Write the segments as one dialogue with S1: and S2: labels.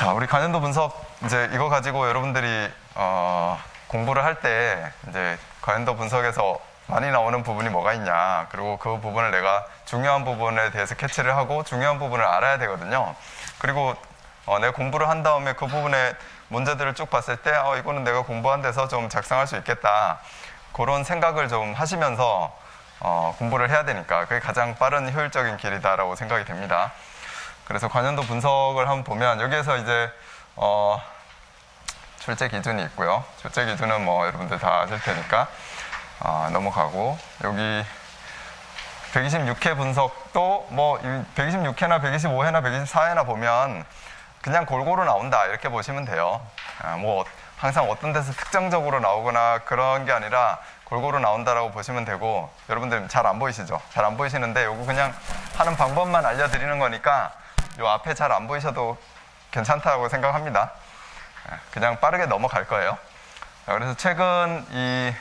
S1: 자, 우리 간연도 분석 이제 이거 가지고 여러분들이 공부를 할 때 이제 간연도 분석에서 많이 나오는 부분이 뭐가 있냐, 그리고 그 부분을 내가 중요한 부분에 대해서 캐치를 하고 중요한 부분을 알아야 되거든요. 그리고 내가 공부를 한 다음에 그 부분의 문제들을 쭉 봤을 때 이거는 내가 공부한 데서 좀 작성할 수 있겠다, 그런 생각을 좀 하시면서 공부를 해야 되니까 그게 가장 빠른 효율적인 길이다라고 생각이 됩니다. 그래서 관연도 분석을 한번 보면 여기에서 이제 출제 기준이 있고요. 출제 기준은 뭐 여러분들 다 아실 테니까 넘어가고, 여기 126회 분석도 뭐 126회나 125회나 124회나 보면 그냥 골고루 나온다 이렇게 보시면 돼요. 뭐 항상 어떤 데서 특정적으로 나오거나 그런 게 아니라 골고루 나온다라고 보시면 되고, 여러분들 잘 안 보이시죠? 잘 안 보이시는데 요거 그냥 하는 방법만 알려드리는 거니까 요 앞에 잘 안 보이셔도 괜찮다고 생각합니다. 그냥 빠르게 넘어갈 거예요. 그래서 최근 이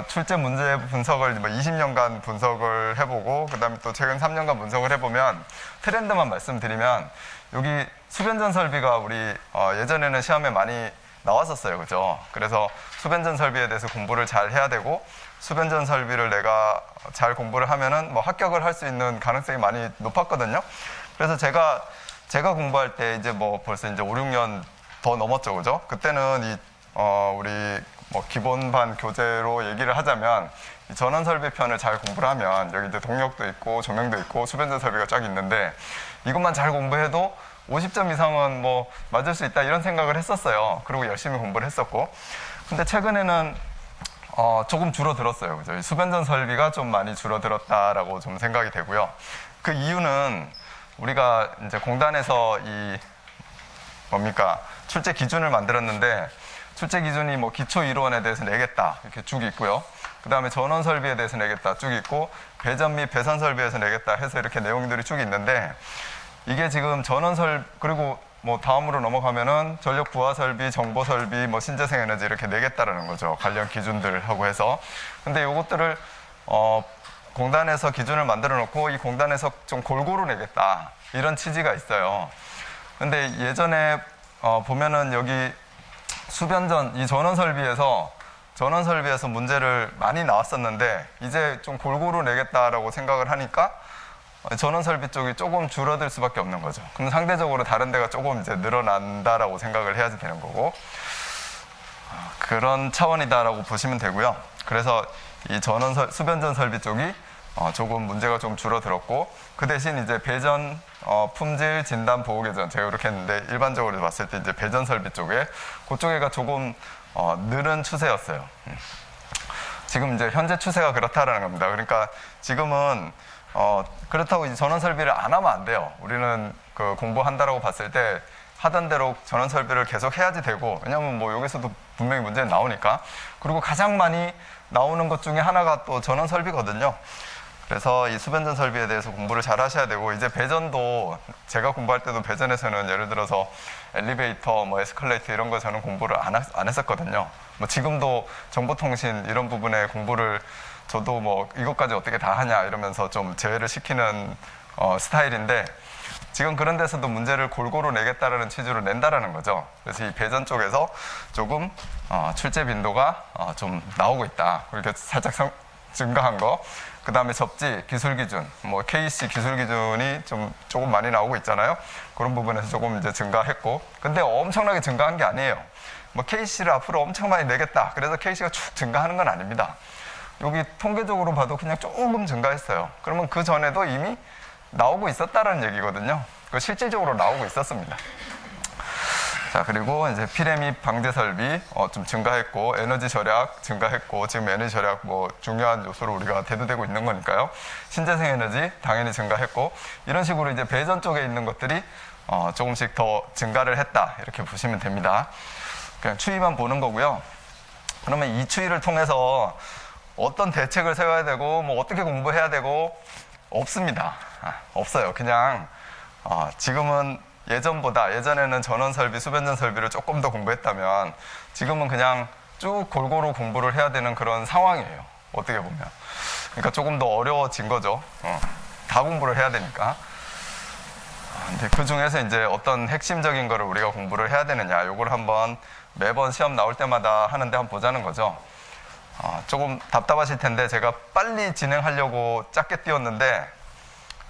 S1: 출제 문제 분석을 20년간 분석을 해보고, 그 다음에 또 최근 3년간 분석을 해보면 트렌드만 말씀드리면, 여기 수변전 설비가 우리 예전에는 시험에 많이 나왔었어요. 그죠? 그래서 수변전 설비에 대해서 공부를 잘 해야 되고, 수변전 설비를 내가 잘 공부를 하면은 뭐 합격을 할 수 있는 가능성이 많이 높았거든요. 그래서 제가 공부할 때 이제 뭐 벌써 이제 5, 6년 더 넘었죠. 그죠? 그때는 우리 뭐 기본반 교재로 얘기를 하자면 이 전원 설비 편을 잘 공부를 하면 여기 이제 동력도 있고 조명도 있고 수변전 설비가 쫙 있는데, 이것만 잘 공부해도 50점 이상은 뭐 맞을 수 있다 이런 생각을 했었어요. 그리고 열심히 공부를 했었고, 근데 최근에는 조금 줄어들었어요. 그죠? 수변전 설비가 좀 많이 줄어들었다라고 좀 생각이 되고요. 그 이유는 우리가 이제 공단에서 출제 기준을 만들었는데, 출제 기준이 뭐 기초 이론에 대해서 내겠다 이렇게 쭉 있고요. 그 다음에 전원 설비에 대해서 내겠다 쭉 있고, 배전 및 배선 설비에서 내겠다 해서 이렇게 내용들이 쭉 있는데, 이게 지금 그리고 뭐 다음으로 넘어가면은 전력 부하 설비, 정보 설비, 뭐 신재생 에너지 이렇게 내겠다라는 거죠. 관련 기준들하고 해서. 근데 요것들을 공단에서 기준을 만들어 놓고 이 공단에서 좀 골고루 내겠다 이런 취지가 있어요. 근데 예전에 보면은 여기 수변전 이 전원 설비에서 문제를 많이 나왔었는데, 이제 좀 골고루 내겠다라고 생각을 하니까 전원 설비 쪽이 조금 줄어들 수밖에 없는 거죠. 그럼 상대적으로 다른 데가 조금 이제 늘어난다라고 생각을 해야지 되는 거고, 그런 차원이다라고 보시면 되고요. 그래서 이 수변전 설비 쪽이 조금 문제가 좀 줄어들었고, 그 대신 이제 배전, 품질, 진단, 보호 개선 제가 이렇게 했는데, 일반적으로 봤을 때 이제 배전 설비 그쪽에가 조금 늘은 추세였어요. 지금 이제 현재 추세가 그렇다라는 겁니다. 그러니까 지금은 그렇다고 이제 전원 설비를 안 하면 안 돼요. 우리는 그 공부한다라고 봤을 때 하던 대로 전원 설비를 계속 해야지 되고, 왜냐면 뭐 여기서도 분명히 문제는 나오니까. 그리고 가장 많이 나오는 것 중에 하나가 또 전원 설비거든요. 그래서 이 수변전 설비에 대해서 공부를 잘 하셔야 되고, 이제 배전도 제가 공부할 때도 배전에서는 예를 들어서 엘리베이터, 뭐 에스컬레이터 이런 거 저는 공부를 안 했었거든요. 뭐 지금도 정보통신 이런 부분에 공부를 저도 뭐 이것까지 어떻게 다 하냐 이러면서 좀 제외를 시키는 스타일인데, 지금 그런 데서도 문제를 골고루 내겠다라는 취지로 낸다라는 거죠. 그래서 이 배전 쪽에서 조금 출제 빈도가 좀 나오고 있다. 이렇게 살짝 증가한 거. 그 다음에 접지, 기술 기준, 뭐 KC 기술 기준이 조금 많이 나오고 있잖아요. 그런 부분에서 조금 이제 증가했고, 근데 엄청나게 증가한 게 아니에요. 뭐 KC를 앞으로 엄청 많이 내겠다, 그래서 KC가 쭉 증가하는 건 아닙니다. 여기 통계적으로 봐도 그냥 조금 증가했어요. 그러면 그 전에도 이미 나오고 있었다는 얘기거든요. 실질적으로 나오고 있었습니다. 자, 그리고 이제 피레 및 방제 설비 좀 증가했고, 에너지 절약 증가했고, 지금 에너지 절약 뭐 중요한 요소로 우리가 대두되고 있는 거니까요. 신재생 에너지 당연히 증가했고, 이런 식으로 이제 배전 쪽에 있는 것들이 조금씩 더 증가를 했다 이렇게 보시면 됩니다. 그냥 추이만 보는 거고요. 그러면 이 추이를 통해서 어떤 대책을 세워야 되고 뭐 어떻게 공부해야 되고 없습니다. 없어요. 그냥 지금은 예전에는 전원 설비, 수변전 설비를 조금 더 공부했다면 지금은 그냥 쭉 골고루 공부를 해야 되는 그런 상황이에요. 어떻게 보면. 그러니까 조금 더 어려워진 거죠. 다 공부를 해야 되니까. 근데 그 중에서 이제 어떤 핵심적인 거를 우리가 공부를 해야 되느냐, 요걸 한번 매번 시험 나올 때마다 하는데 한번 보자는 거죠. 조금 답답하실 텐데 제가 빨리 진행하려고 짧게 띄웠는데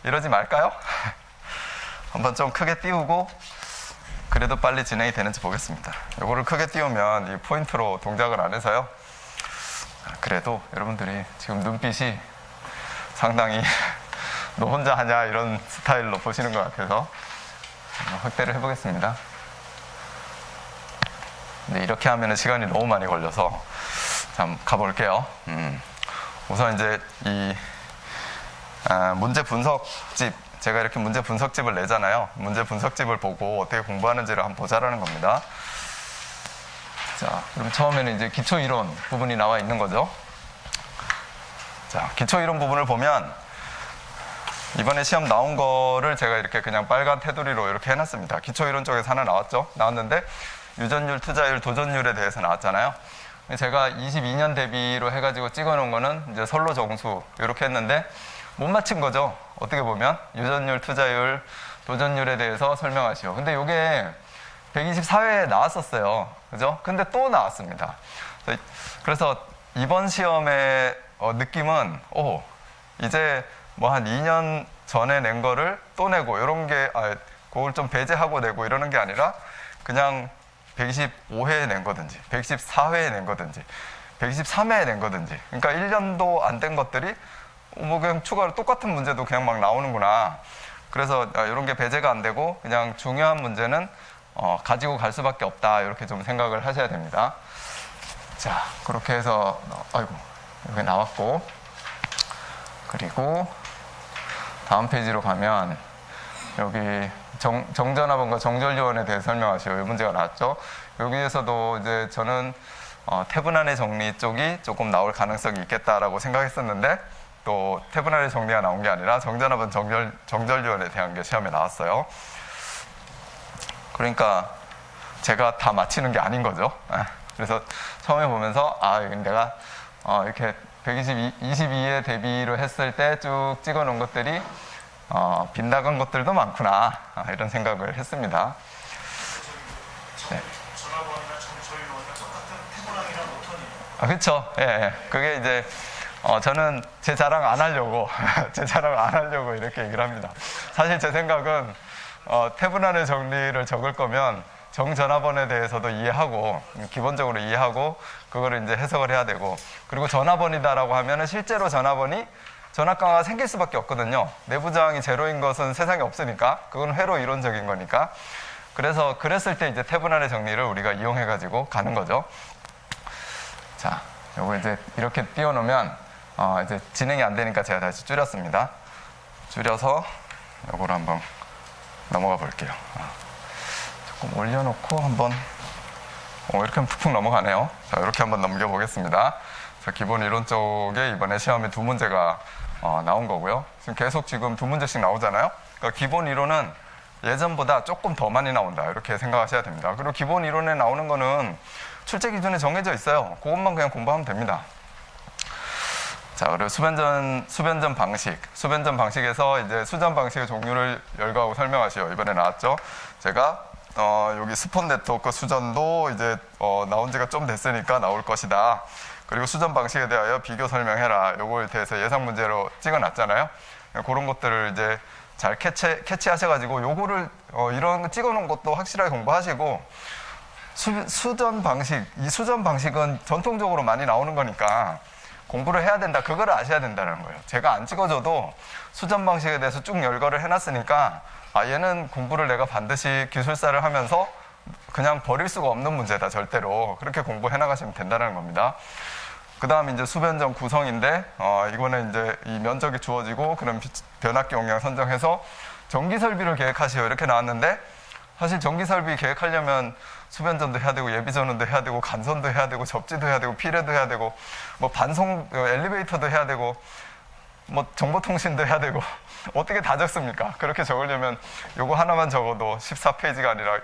S1: 이러지 말까요? 한번 좀 크게 띄우고 그래도 빨리 진행이 되는지 보겠습니다. 요거를 크게 띄우면 이 포인트로 동작을 안 해서요. 그래도 여러분들이 지금 눈빛이 상당히 너 혼자 하냐 이런 스타일로 보시는 것 같아서 확대를 해보겠습니다. 근데 이렇게 하면 시간이 너무 많이 걸려서 참 가볼게요. 우선 이제 이 문제 분석집, 제가 이렇게 문제 분석집을 내잖아요. 문제 분석집을 보고 어떻게 공부하는지를 한번 보자라는 겁니다. 자, 그럼 처음에는 이제 기초이론 부분이 나와 있는 거죠. 자, 기초이론 부분을 보면 이번에 시험 나온 거를 제가 이렇게 그냥 빨간 테두리로 이렇게 해놨습니다. 기초이론 쪽에서 하나 나왔는데 유전율, 투자율, 도전율에 대해서 나왔잖아요. 제가 22년 대비로 해가지고 찍어놓은 거는 이제 선로 정수 이렇게 했는데 못 맞힌 거죠. 어떻게 보면 유전율, 투자율, 도전율에 대해서 설명하시오. 근데 이게 124회에 나왔었어요. 그죠? 근데 또 나왔습니다. 그래서 이번 시험의 느낌은 이제 뭐 한 2년 전에 낸 거를 또 내고 이런 게 그걸 좀 배제하고 내고 이러는 게 아니라 그냥 125회에 낸 거든지 114회에 낸 거든지 123회에 낸 거든지, 그러니까 1년도 안 된 것들이 뭐 그냥 추가로 똑같은 문제도 그냥 막 나오는구나. 그래서 이런 게 배제가 안 되고 그냥 중요한 문제는 가지고 갈 수밖에 없다, 이렇게 좀 생각을 하셔야 됩니다. 자, 그렇게 해서 여기 나왔고, 그리고 다음 페이지로 가면 여기 정전압원과 정전류원에 대해서 설명하시오. 이 문제가 나왔죠. 여기에서도 이제 저는 태분안의 정리 쪽이 조금 나올 가능성이 있겠다라고 생각했었는데 또 태분안의 정리가 나온 게 아니라 정전압원 정전류원에 대한 게 시험에 나왔어요. 그러니까 제가 다 맞히는 게 아닌 거죠. 그래서 처음에 보면서 내가 이렇게 122에 대비로 했을 때 쭉 찍어 놓은 것들이 빗나간 것들도 많구나, 이런 생각을 했습니다. 네.
S2: 전화번호나 정철료나 똑같은 태블랑이랑 노턴이에요.
S1: 그렇죠. 예. 그게 이제 저는 제 자랑 안 하려고 이렇게 얘기를 합니다. 사실 제 생각은 태분안의 정리를 적을 거면 정전화번에 대해서도 이해하고, 기본적으로 이해하고, 그거를 이제 해석을 해야 되고, 그리고 전화번이다라고 하면은 실제로 전압강화가 생길 수밖에 없거든요. 내부 저항이 제로인 것은 세상에 없으니까, 그건 회로 이론적인 거니까. 그래서 그랬을 때 이제 태분안의 정리를 우리가 이용해가지고 가는 거죠. 자, 요거 이제 이렇게 띄워놓으면, 이제 진행이 안 되니까 제가 다시 줄였습니다. 줄여서 요거를 한번 넘어가 볼게요. 조금 올려놓고 한번 이렇게 하면 푹푹 넘어가네요. 자, 이렇게 한번 넘겨보겠습니다. 자, 기본 이론 쪽에 이번에 시험에 두 문제가 나온 거고요. 지금 두 문제씩 나오잖아요. 그러니까 기본 이론은 예전보다 조금 더 많이 나온다, 이렇게 생각하셔야 됩니다. 그리고 기본 이론에 나오는 거는 출제 기준이 정해져 있어요. 그것만 그냥 공부하면 됩니다. 자, 그리고 수변전 방식에서 이제 수전 방식의 종류를 열거하고 설명하시오. 이번에 나왔죠. 제가 여기 스폰 네트워크 수전도 이제 나온 지가 좀 됐으니까 나올 것이다. 그리고 수전 방식에 대하여 비교 설명해라. 요거에 대해서 예상 문제로 찍어놨잖아요. 그런 것들을 이제 잘 캐치하셔가지고 요거를 이런 거 찍어놓은 것도 확실하게 공부하시고, 수전 방식은 전통적으로 많이 나오는 거니까 공부를 해야 된다, 그거를 아셔야 된다는 거예요. 제가 안 찍어줘도 수전 방식에 대해서 쭉 열거를 해놨으니까 얘는 공부를 내가 반드시 기술사를 하면서 그냥 버릴 수가 없는 문제다, 절대로. 그렇게 공부해 나가시면 된다는 겁니다. 그 다음에 이제 수변전 구성인데, 이거는 이제 이 면적이 주어지고, 그럼 변압기 용량 선정해서 전기 설비를 계획하시오, 이렇게 나왔는데, 사실 전기 설비 계획하려면 수변전도 해야 되고, 예비전원도 해야 되고, 간선도 해야 되고, 접지도 해야 되고, 피레도 해야 되고, 뭐 반송 엘리베이터도 해야 되고, 뭐 정보통신도 해야 되고, 어떻게 다 적습니까? 그렇게 적으려면 요거 하나만 적어도 14페이지가 아니라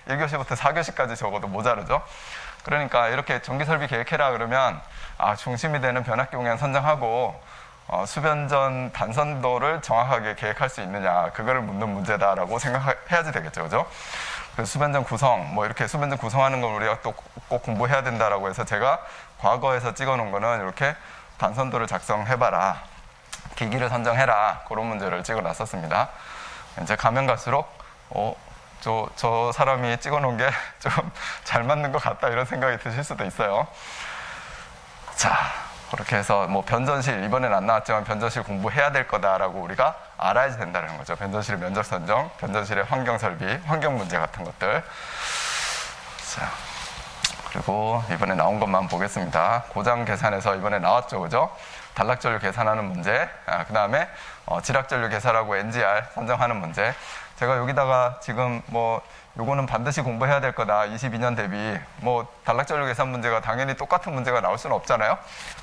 S1: 1교시부터 4교시까지 적어도 모자르죠. 그러니까 이렇게 전기설비 계획해라 그러면 중심이 되는 변압기 용량 선정하고, 수변전 단선도를 정확하게 계획할 수 있느냐, 그거를 묻는 문제다라고 생각해야지 되겠죠, 그죠? 그 수변전 구성, 뭐 이렇게 수변전 구성하는 걸 우리가 또 꼭 공부해야 된다라고 해서 제가 과거에서 찍어놓은 거는 이렇게 단선도를 작성해봐라, 기기를 선정해라, 그런 문제를 찍어놨었습니다. 이제 가면 갈수록 저 사람이 찍어놓은 게 좀 잘 맞는 것 같다, 이런 생각이 드실 수도 있어요. 자, 그렇게 해서 뭐 변전실, 이번엔 안 나왔지만 변전실 공부해야 될 거다라고 우리가 알아야 된다는 거죠. 변전실의 면적 선정, 변전실의 환경 설비, 환경 문제 같은 것들. 자, 그리고 이번에 나온 것만 보겠습니다. 고장 계산에서 이번에 나왔죠, 그죠? 단락전류 계산하는 문제, 그 다음에 지락전류 계산하고 NGR 선정하는 문제. 제가 여기다가 지금 뭐 요거는 반드시 공부해야 될 거다, 22년 대비 뭐 단락전류 계산 문제가 당연히 똑같은 문제가 나올 수는 없잖아요.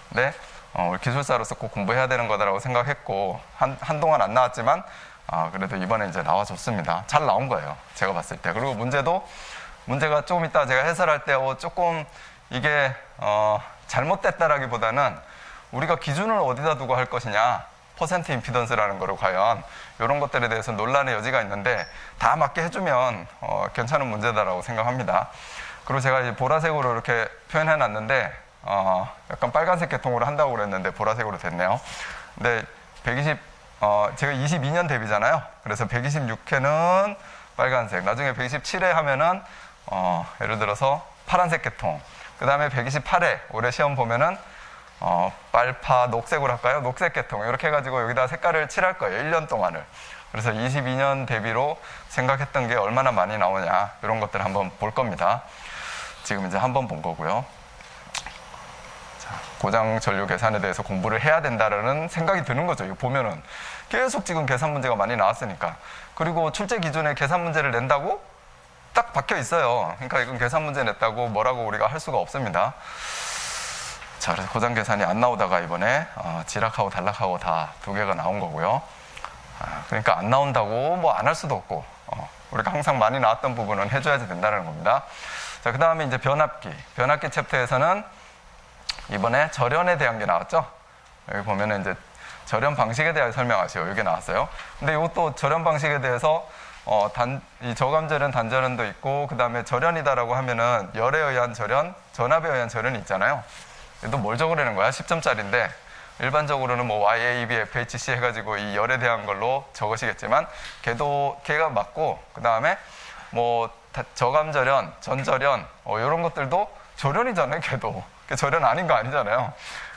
S1: 근데 우리 기술사로서 꼭 공부해야 되는 거다라고 생각했고, 한동안 안 나왔지만 그래도 이번에 이제 나와줬습니다. 잘 나온 거예요, 제가 봤을 때. 그리고 문제가 조금 이따 제가 해설할 때 조금 이게 잘못됐다라기보다는 우리가 기준을 어디다 두고 할 것이냐, 퍼센트 임피던스라는 거를 과연 이런 것들에 대해서 논란의 여지가 있는데 다 맞게 해주면 괜찮은 문제다라고 생각합니다. 그리고 제가 이제 보라색으로 이렇게 표현해 놨는데 약간 빨간색 계통으로 한다고 그랬는데 보라색으로 됐네요. 근데 제가 22년 대비잖아요. 그래서 126회는 빨간색, 나중에 127회 하면은 예를 들어서 파란색 계통, 그 다음에 128회 올해 시험 보면은 빨파 녹색으로 할까요? 녹색 계통, 이렇게 해가지고 여기다 색깔을 칠할 거예요, 1년 동안을. 그래서 22년 대비로 생각했던 게 얼마나 많이 나오냐, 이런 것들을 한번 볼 겁니다. 지금 이제 한번 본 거고요. 자, 고장 전류 계산에 대해서 공부를 해야 된다라는 생각이 드는 거죠. 이거 보면은 계속 지금 계산 문제가 많이 나왔으니까. 그리고 출제 기준에 계산 문제를 낸다고 딱 박혀 있어요. 그러니까 이건 계산 문제 냈다고 뭐라고 우리가 할 수가 없습니다. 자, 그래서 고장 계산이 안 나오다가 이번에 지락하고 단락하고 다 두 개가 나온 거고요. 그러니까 안 나온다고 뭐 안 할 수도 없고, 우리가 항상 많이 나왔던 부분은 해줘야지 된다는 겁니다. 자, 그 다음에 이제 변압기 챕터에서는 이번에 절연에 대한 게 나왔죠. 여기 보면은 이제 절연 방식에 대해 설명하시오, 이게 나왔어요. 근데 이것도 절연 방식에 대해서 이 저감절연, 단절연도 있고, 그 다음에 절연이다라고 하면은 열에 의한 절연, 전압에 의한 절연이 있잖아요. 얘도 뭘 적으라는 거야? 10점짜리인데 일반적으로는 뭐 YAB, FHC 해가지고 이 열에 대한 걸로 적으시겠지만 걔가 맞고, 그 다음에 뭐 저감절연, 전절연 이런 것들도 절연이잖아요. 걔도 절연 아닌 거 아니잖아요.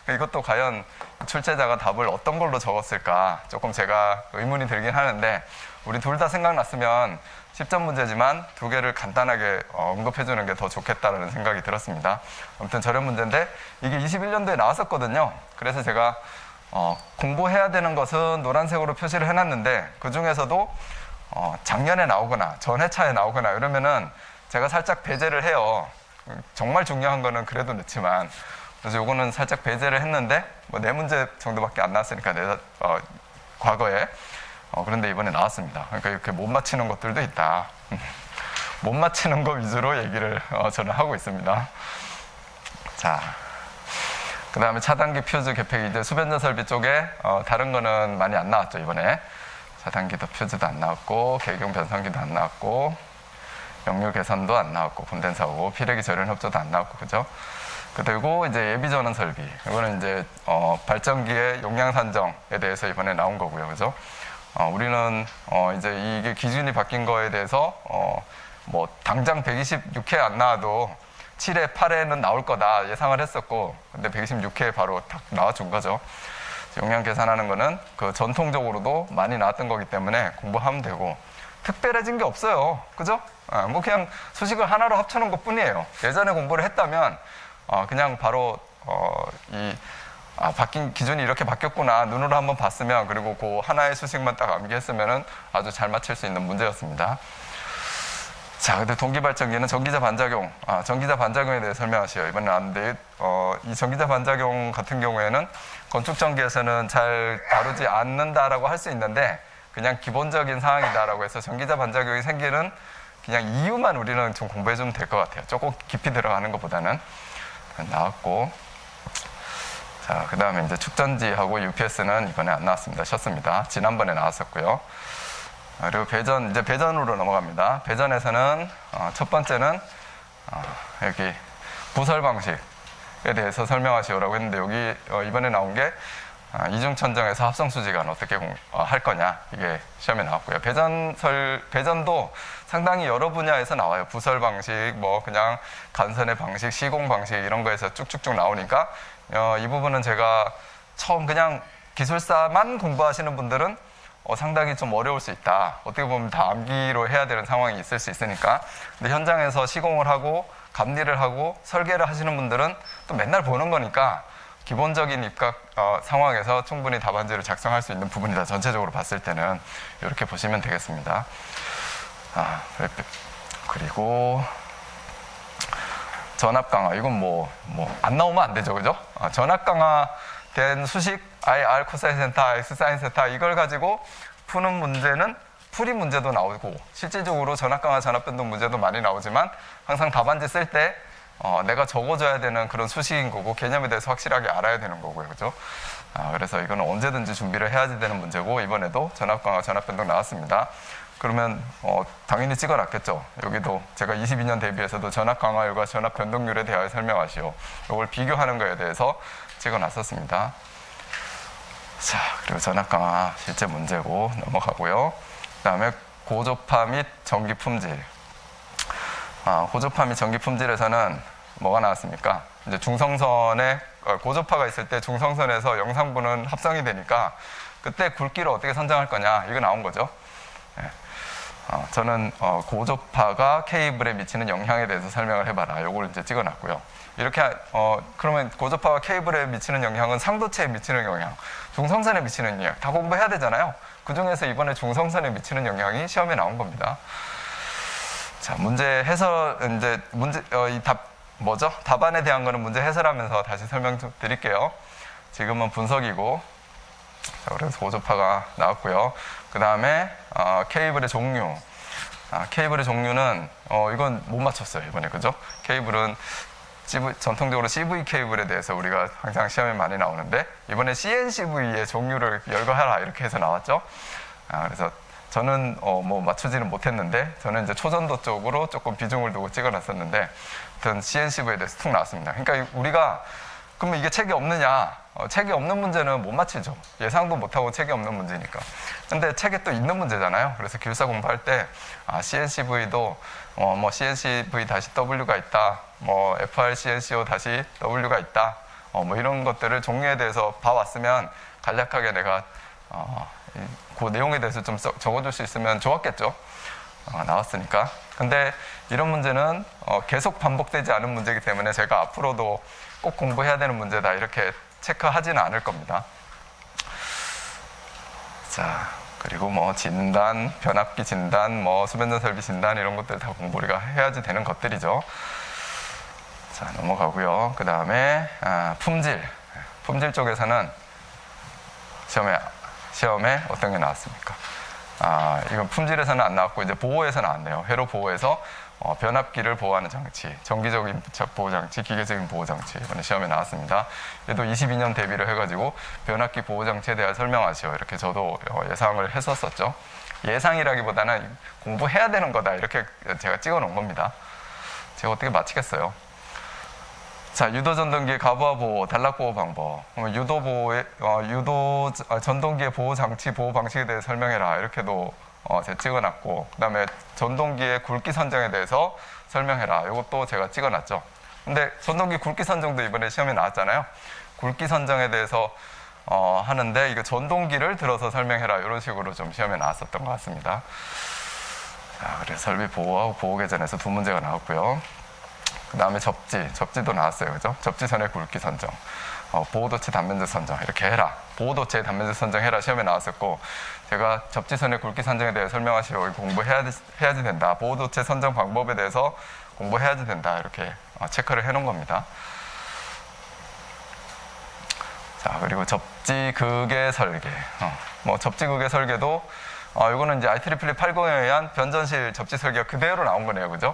S1: 이것도 과연 출제자가 답을 어떤 걸로 적었을까 조금 제가 의문이 들긴 하는데, 우리 둘 다 생각났으면 10점 문제지만 두 개를 간단하게 언급해주는 게 더 좋겠다라는 생각이 들었습니다. 아무튼 절연 문제인데 이게 21년도에 나왔었거든요. 그래서 제가 공부해야 되는 것은 노란색으로 표시를 해놨는데, 그 중에서도 작년에 나오거나 전회차에 나오거나 이러면은 제가 살짝 배제를 해요. 정말 중요한 거는 그래도 넣지만. 그래서 요거는 살짝 배제를 했는데 뭐 4문제 정도밖에 안 나왔으니까 과거에 그런데 이번에 나왔습니다. 그러니까 이렇게 못 맞히는 것들도 있다. 못 맞히는 거 위주로 얘기를 저는 하고 있습니다. 자, 그 다음에 차단기 퓨즈 개폐기, 이제 수변전 설비 쪽에 다른 거는 많이 안 나왔죠, 이번에. 차단기도 퓨즈도 안 나왔고, 계경 변성기도 안 나왔고, 역류 개선도 안 나왔고, 콘덴서고, 피레기 절연 협조도 안 나왔고, 그죠? 그리고 이제 예비 전원 설비, 이거는 이제 발전기의 용량 산정에 대해서 이번에 나온 거고요, 그죠? 우리는 이제 이게 기준이 바뀐 거에 대해서 뭐 당장 126회 안 나와도 7회, 8회는 나올 거다 예상을 했었고, 근데 126회에 바로 딱 나와준 거죠. 용량 계산하는 거는 그 전통적으로도 많이 나왔던 거기 때문에 공부하면 되고, 특별해진 게 없어요, 그죠? 뭐 그냥 수식을 하나로 합쳐놓은 것 뿐이에요. 예전에 공부를 했다면 그냥 바로 바뀐 기준이 이렇게 바뀌었구나 눈으로 한번 봤으면, 그리고 그 하나의 수식만 딱 암기했으면은 아주 잘 맞힐 수 있는 문제였습니다. 자, 근데 동기발전기는 전기자 반작용, 전기자 반작용에 대해 설명하시요. 이번에 나왔는데 이 전기자 반작용 같은 경우에는 건축 전기에서는 잘 다루지 않는다라고 할 수 있는데, 그냥 기본적인 사항이다라고 해서 전기자 반작용이 생기는 그냥 이유만 우리는 좀 공부해주면 될 것 같아요. 조금 깊이 들어가는 것보다는. 나왔고, 자, 그 다음에 이제 축전지하고 UPS는 이번에 안 나왔습니다. 쉬었습니다. 지난번에 나왔었고요. 그리고 배전, 이제 배전으로 넘어갑니다. 배전에서는 첫 번째는 여기 부설 방식에 대해서 설명하시오라고 했는데 여기 이번에 나온 게 이중천정에서 합성수지관 어떻게 할 거냐, 이게 시험에 나왔고요. 배전도 상당히 여러 분야에서 나와요. 부설 방식, 뭐 그냥 간선의 방식, 시공 방식 이런 거에서 쭉쭉쭉 나오니까 이 부분은 제가 처음 그냥 기술사만 공부하시는 분들은 상당히 좀 어려울 수 있다. 어떻게 보면 다 암기로 해야 되는 상황이 있을 수 있으니까. 근데 현장에서 시공을 하고 감리를 하고 설계를 하시는 분들은 또 맨날 보는 거니까 기본적인 입각 상황에서 충분히 답안지를 작성할 수 있는 부분이다. 전체적으로 봤을 때는 이렇게 보시면 되겠습니다. 그리고 전압 강화, 이건 뭐 안 나오면 안 되죠, 그죠? 전압 강화된 수식 R 코사인 세타, X 사인 세타 이걸 가지고 푸는 문제는 풀이 문제도 나오고 실질적으로 전압 강화, 전압 변동 문제도 많이 나오지만 항상 답안지 쓸 때 내가 적어줘야 되는 그런 수식인 거고 개념에 대해서 확실하게 알아야 되는 거고요, 그죠? 그래서 이거는 언제든지 준비를 해야지 되는 문제고 이번에도 전압 강화, 전압 변동 나왔습니다. 그러면 당연히 찍어놨겠죠. 여기도 제가 22년 대비해서도 전압 강화율과 전압 변동률에 대하여 설명하시오. 이걸 비교하는 거에 대해서 찍어놨었습니다. 자, 그리고 전압 강화 실제 문제고 넘어가고요. 그 다음에 고조파 및 전기 품질. 고조파 및 전기 품질에서는 뭐가 나왔습니까? 이제 중성선에 고조파가 있을 때 중성선에서 영상부는 합성이 되니까 그때 굵기를 어떻게 선정할 거냐, 이거 나온 거죠. 네. 저는 고조파가 케이블에 미치는 영향에 대해서 설명을 해봐라. 요걸 이제 찍어놨고요. 이렇게 그러면 고조파가 케이블에 미치는 영향은 상도체에 미치는 영향, 중성선에 미치는 영향 다 공부해야 되잖아요. 그 중에서 이번에 중성선에 미치는 영향이 시험에 나온 겁니다. 자, 문제 해설 이제 이 답안에 대한 거는 문제 해설하면서 다시 설명 좀 드릴게요. 지금은 분석이고, 자, 그래서 고조파가 나왔고요. 그 다음에 케이블의 종류. 케이블의 종류는 이건 못 맞췄어요, 이번에, 그죠? 케이블은 전통적으로 CV 케이블에 대해서 우리가 항상 시험에 많이 나오는데 이번에 CNCV의 종류를 열거하라 이렇게 해서 나왔죠. 그래서 저는 뭐 맞추지는 못했는데 저는 이제 초전도 쪽으로 조금 비중을 두고 찍어놨었는데 아무튼 CNCV에 대해서 툭 나왔습니다. 그러니까 우리가 그러면 이게 책이 없느냐? 책이 없는 문제는 못 맞히죠. 예상도 못하고 책이 없는 문제니까. 근데 책에 또 있는 문제잖아요. 그래서 기술사 공부할 때 CNCV도 뭐 CNCV 다시 W가 있다. 뭐 FR CNCO 다시 W가 있다. 뭐 이런 것들을 종류에 대해서 봐왔으면 간략하게 내가 그 내용에 대해서 좀 적어줄 수 있으면 좋았겠죠. 나왔으니까. 근데 이런 문제는 계속 반복되지 않은 문제이기 때문에 제가 앞으로도 꼭 공부해야 되는 문제다 이렇게 체크하지는 않을 겁니다. 자, 그리고 뭐 진단, 변압기 진단, 뭐 수변전 설비 진단 이런 것들 다 공부 우리가 해야지 되는 것들이죠. 자, 넘어가고요. 그 다음에 품질. 품질 쪽에서는 시험에 어떤 게 나왔습니까? 이건 품질에서는 안 나왔고 이제 보호에서 나왔네요. 회로 보호에서 변압기를 보호하는 장치, 정기적인 보호장치, 기계적인 보호장치 이번에 시험에 나왔습니다. 얘도 22년 대비를 해가지고 변압기 보호장치에 대해 설명하시오. 이렇게 저도 예상을 했었었죠. 예상이라기보다는 공부해야 되는 거다 이렇게 제가 찍어놓은 겁니다. 제가 어떻게 맞히겠어요? 자, 유도전동기의 가부하 보호, 단락 보호 방법. 전동기의 보호 장치, 보호 방식에 대해 설명해라. 이렇게도 제가 찍어놨고, 그 다음에 전동기의 굵기 선정에 대해서 설명해라. 이것도 제가 찍어놨죠. 근데 전동기 굵기 선정도 이번에 시험에 나왔잖아요. 굵기 선정에 대해서 하는데 이거 전동기를 들어서 설명해라. 이런 식으로 좀 시험에 나왔었던 것 같습니다. 자, 그래서 설비 보호하고 보호 개전에서 두 문제가 나왔고요. 그 다음에 접지도 나왔어요. 그죠? 접지선의 굵기 선정. 보호도체 단면적 선정. 이렇게 해라. 보호도체 단면적 선정해라. 시험에 나왔었고, 제가 접지선의 굵기 선정에 대해 설명하시오. 공부해야지 된다. 보호도체 선정 방법에 대해서 공부해야지 된다. 이렇게 체크를 해놓은 겁니다. 자, 그리고 접지극의 설계. 뭐 접지극의 설계도, 이거는 이제 IEEE 80에 의한 변전실 접지 설계가 그대로 나온 거네요. 그죠?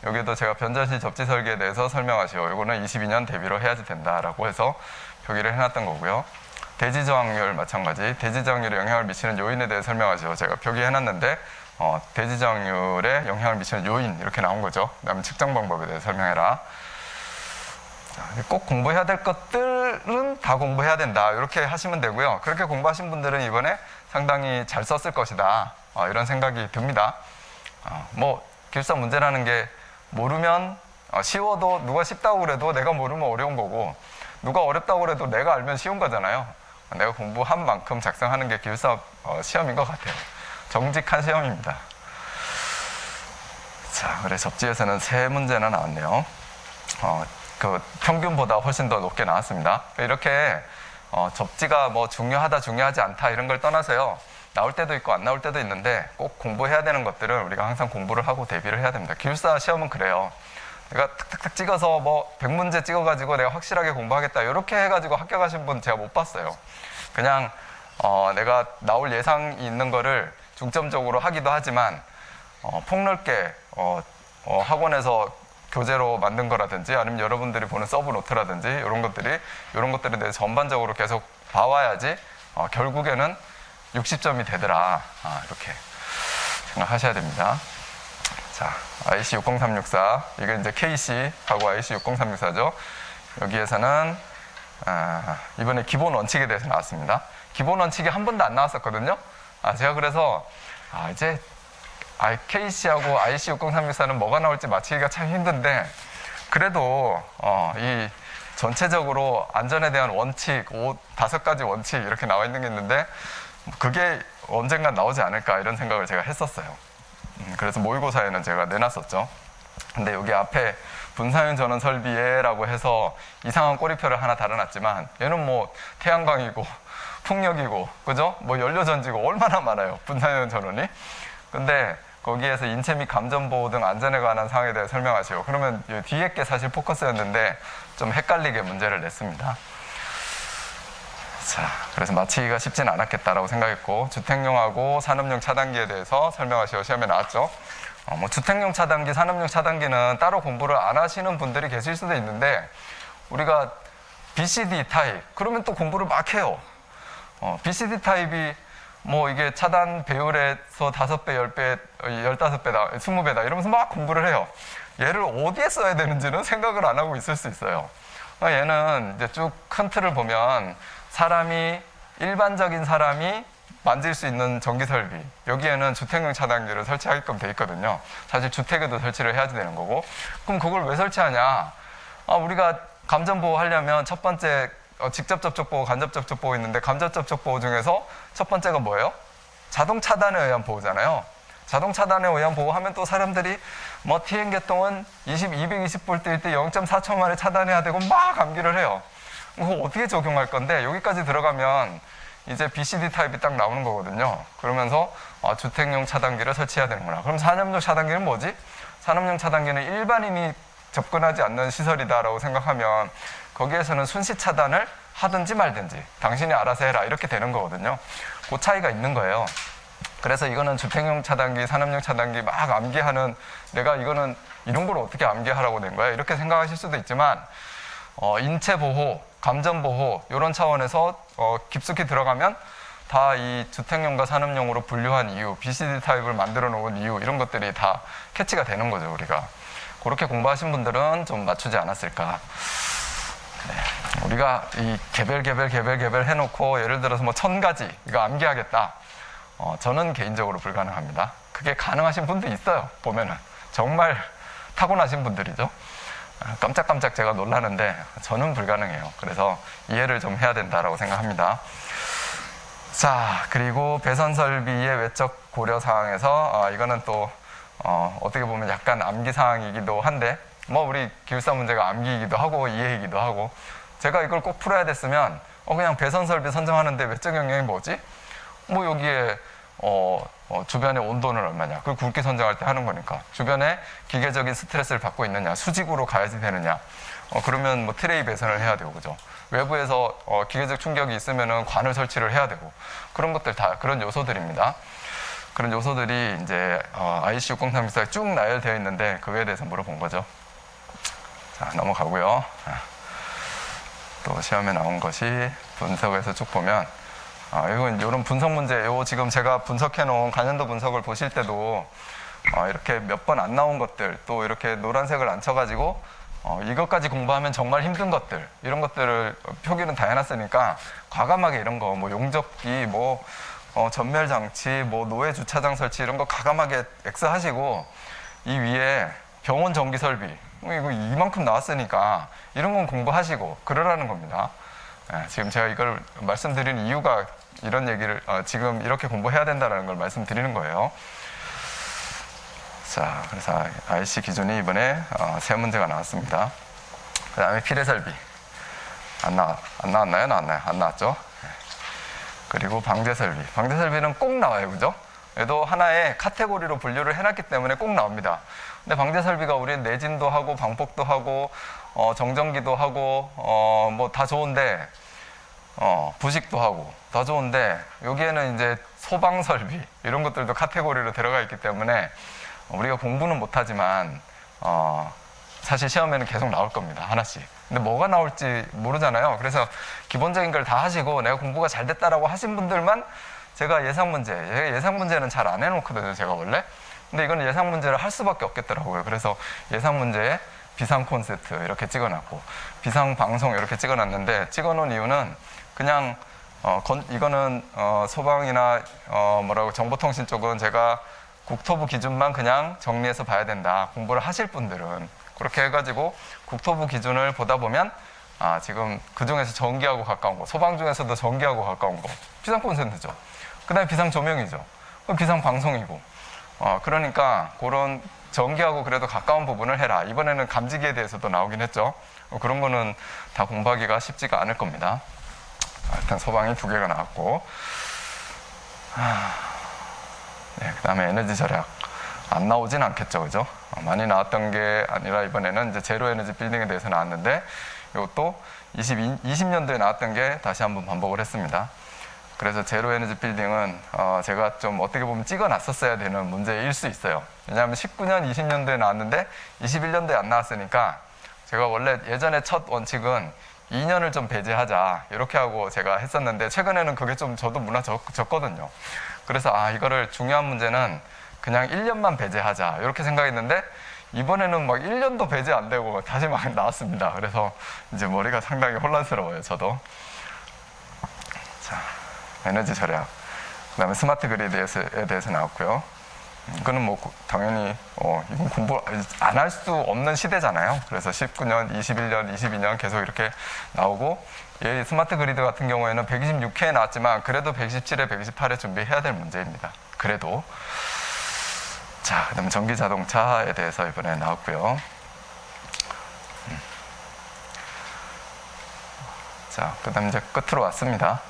S1: 여기도 제가 변전실 접지 설계에 대해서 설명하시오. 이거는 22년 대비로 해야지 된다라고 해서 표기를 해놨던 거고요. 대지 저항률 마찬가지. 대지 저항률에 영향을 미치는 요인에 대해 설명하죠. 제가 표기해놨는데 대지 저항률에 영향을 미치는 요인 이렇게 나온 거죠. 그다음에 측정 방법에 대해 설명해라. 꼭 공부해야 될 것들은 다 공부해야 된다. 이렇게 하시면 되고요. 그렇게 공부하신 분들은 이번에 상당히 잘 썼을 것이다. 이런 생각이 듭니다. 뭐 기술사 문제라는 게 모르면 쉬워도 누가 쉽다고 그래도 내가 모르면 어려운 거고 누가 어렵다고 그래도 내가 알면 쉬운 거잖아요. 내가 공부한 만큼 작성하는 게 기술사 시험인 것 같아요. 정직한 시험입니다. 자, 그래 접지에서는 3문제나 나왔네요. 그 평균보다 훨씬 더 높게 나왔습니다. 이렇게 접지가 뭐 중요하다 중요하지 않다 이런 걸 떠나서요. 나올 때도 있고 안 나올 때도 있는데 꼭 공부해야 되는 것들은 우리가 항상 공부를 하고 대비를 해야 됩니다. 기술사 시험은 그래요. 내가 탁탁탁 찍어서 뭐 100문제 찍어가지고 내가 확실하게 공부하겠다 이렇게 해가지고 합격하신 분 제가 못 봤어요. 그냥 내가 나올 예상이 있는 거를 중점적으로 하기도 하지만 폭넓게 학원에서 교재로 만든 거라든지 아니면 여러분들이 보는 서브 노트라든지 이런 것들에 대해서 전반적으로 계속 봐와야지 결국에는 60점이 되더라. 이렇게 생각하셔야 됩니다. 자, IC 60364 이게 이제 KC하고 IC 60364죠. 여기에서는 이번에 기본 원칙에 대해서 나왔습니다. 기본 원칙이 한 번도 안 나왔었거든요. 제가 그래서 이제 KC하고 IC 60364는 뭐가 나올지 맞히기가 참 힘든데 그래도 이 전체적으로 안전에 대한 원칙 5가지 원칙 이렇게 나와 있는 게 있는데 그게 언젠간 나오지 않을까 이런 생각을 제가 했었어요. 그래서 모의고사에는 제가 내놨었죠. 근데 여기 앞에 분사형 전원 설비에라고 해서 이상한 꼬리표를 하나 달아놨지만 얘는 뭐 태양광이고 풍력이고 그죠? 뭐 연료전지고 얼마나 많아요. 분사형 전원이. 근데 거기에서 인체 및 감전보호 등 안전에 관한 사항에 대해 설명하시고 그러면 뒤에 게 사실 포커스였는데 좀 헷갈리게 문제를 냈습니다. 자, 그래서 맞히기가 쉽진 않았겠다라고 생각했고 주택용하고 산업용 차단기에 대해서 설명하시고 시험에 나왔죠. 뭐 주택용 차단기, 산업용 차단기는 따로 공부를 안 하시는 분들이 계실 수도 있는데 우리가 BCD 타입 그러면 또 공부를 막 해요. BCD 타입이 뭐 이게 차단 배율에서 5배, 10배, 15배다, 20배다 이러면서 막 공부를 해요. 얘를 어디에 써야 되는지는 생각을 안 하고 있을 수 있어요. 얘는 이제 쭉 큰 틀을 보면 일반적인 사람이 만질 수 있는 전기 설비 여기에는 주택용 차단기를 설치하게끔 돼 있거든요. 사실 주택에도 설치를 해야 되는 거고 그럼 그걸 왜 설치하냐? 우리가 감전보호 하려면 첫 번째 직접 접촉 보호, 간접 접촉 보호 있는데 간접 접촉 보호 중에서 첫 번째가 뭐예요? 자동 차단에 의한 보호잖아요. 자동 차단에 의한 보호하면 또 사람들이 뭐 TN 계통은 220V일 때 0.4초 만에 차단해야 되고 막 암기를 해요. 그거 어떻게 적용할 건데 여기까지 들어가면 이제 BCD 타입이 딱 나오는 거거든요. 그러면서 주택용 차단기를 설치해야 되는구나. 그럼 산업용 차단기는 뭐지? 산업용 차단기는 일반인이 접근하지 않는 시설이다라고 생각하면 거기에서는 순시 차단을 하든지 말든지 당신이 알아서 해라 이렇게 되는 거거든요. 그 차이가 있는 거예요. 그래서 이거는 주택용 차단기, 산업용 차단기 막 암기하는 내가 이거는 이런 걸 어떻게 암기하라고 낸 거야? 이렇게 생각하실 수도 있지만 인체 보호, 감전 보호 이런 차원에서 깊숙이 들어가면 다 이 주택용과 산업용으로 분류한 이유, BCD 타입을 만들어 놓은 이유 이런 것들이 다 캐치가 되는 거죠. 우리가 그렇게 공부하신 분들은 좀 맞추지 않았을까. 네. 우리가 이 개별 해놓고 예를 들어서 뭐 1000가지 이거 암기하겠다. 저는 개인적으로 불가능합니다. 그게 가능하신 분도 있어요. 보면은 정말 타고나신 분들이죠. 깜짝깜짝 제가 놀라는데 저는 불가능해요. 그래서 이해를 좀 해야 된다라고 생각합니다. 자, 그리고 배선 설비의 외적 고려 사항에서 이거는 또 어떻게 보면 약간 암기 사항이기도 한데 뭐 우리 기술사 문제가 암기이기도 하고 이해이기도 하고 제가 이걸 꼭 풀어야 됐으면 그냥 배선 설비 선정하는데 외적 영역이 뭐지? 뭐 여기에 주변의 온도는 얼마냐? 그걸 굵기 선정할 때 하는 거니까. 주변에 기계적인 스트레스를 받고 있느냐? 수직으로 가야지 되느냐? 그러면 뭐 트레이 배선을 해야 되고, 그죠? 외부에서 기계적 충격이 있으면은 관을 설치를 해야 되고, 그런 것들 다 그런 요소들입니다. 그런 요소들이 이제 IC 60314에 쭉 나열되어 있는데 그거에 대해서 물어본 거죠. 자, 넘어가고요. 또 시험에 나온 것이 분석에서 쭉 보면 이건 이런 분석 문제, 요 지금 제가 분석해 놓은 간연도 분석을 보실 때도 이렇게 몇 번 안 나온 것들, 또 이렇게 노란색을 안 쳐가지고 이것까지 공부하면 정말 힘든 것들, 이런 것들을 표기는 다 해놨으니까 과감하게 이런 거, 뭐 용접기, 뭐 전멸 장치, 뭐 노예 주차장 설치 이런 거 과감하게 X 하시고 이 위에 병원 전기 설비 이거 이만큼 나왔으니까 이런 건 공부하시고 그러라는 겁니다. 지금 제가 이걸 말씀드리는 이유가 이런 얘기를 지금 이렇게 공부해야 된다는 걸 말씀드리는 거예요. 자, 그래서 IC 기준이 이번에 세 문제가 나왔습니다. 그 다음에 피레 설비 안 나왔나요? 나왔나요? 안 나왔죠? 그리고 방제 설비. 방제 설비는 꼭 나와요, 그죠? 얘도 하나의 카테고리로 분류를 해놨기 때문에 꼭 나옵니다. 근데 방제 설비가 우리는 내진도 하고 방폭도 하고 정전기도 하고 뭐 다 좋은데 부식도 하고 다 좋은데 여기에는 이제 소방 설비 이런 것들도 카테고리로 들어가 있기 때문에 우리가 공부는 못하지만 사실 시험에는 계속 나올 겁니다. 하나씩. 근데 뭐가 나올지 모르잖아요. 그래서 기본적인 걸 다 하시고 내가 공부가 잘 됐다라고 하신 분들만 제가 예상 문제는 잘 안 해놓거든요. 제가 원래. 근데 이거는 예상 문제를 할 수밖에 없겠더라고요. 그래서 예상 문제에 비상 콘서트 이렇게 찍어놨고 비상 방송 이렇게 찍어놨는데 찍어놓은 이유는 그냥 이거는 소방이나 정보통신 쪽은 제가 국토부 기준만 그냥 정리해서 봐야 된다. 공부를 하실 분들은 그렇게 해가지고 국토부 기준을 보다 보면 지금 그 중에서 전기하고 가까운 거, 소방 중에서도 전기하고 가까운 거 비상 콘센트죠. 그 다음에 비상 조명이죠. 비상 방송이고 그러니까 그런 전기하고 그래도 가까운 부분을 해라. 이번에는 감지기에 대해서도 나오긴 했죠. 그런 거는 다 공부하기가 쉽지가 않을 겁니다. 일단 소방이 2개가 나왔고 네, 그 다음에 에너지 절약 안 나오진 않겠죠, 그죠? 많이 나왔던 게 아니라 이번에는 이제 제로 에너지 빌딩에 대해서 나왔는데 이것도 20년도에 나왔던 게 다시 한번 반복을 했습니다. 그래서 제로 에너지 빌딩은 제가 좀 어떻게 보면 찍어놨었어야 되는 문제일 수 있어요. 왜냐하면 19년, 20년도에 나왔는데 21년도에 안 나왔으니까 제가 원래 예전에 첫 원칙은 2년을 좀 배제하자 이렇게 하고 제가 했었는데 최근에는 그게 좀 저도 무너졌거든요. 그래서 이거를 중요한 문제는 그냥 1년만 배제하자 이렇게 생각했는데 이번에는 막 1년도 배제 안 되고 다시 막 나왔습니다. 그래서 이제 머리가 상당히 혼란스러워요, 저도. 자, 에너지 절약. 그 다음에 스마트 그리드에 대해서 나왔고요. 이거는 뭐 당연히 이건 공부 안 할 수 없는 시대잖아요. 그래서 19년, 21년, 22년 계속 이렇게 나오고 이 스마트 그리드 같은 경우에는 126회에 나왔지만 그래도 127회, 128회 준비해야 될 문제입니다. 그래도 자, 그다음 전기 자동차에 대해서 이번에 나왔고요. 자, 그다음 이제 끝으로 왔습니다.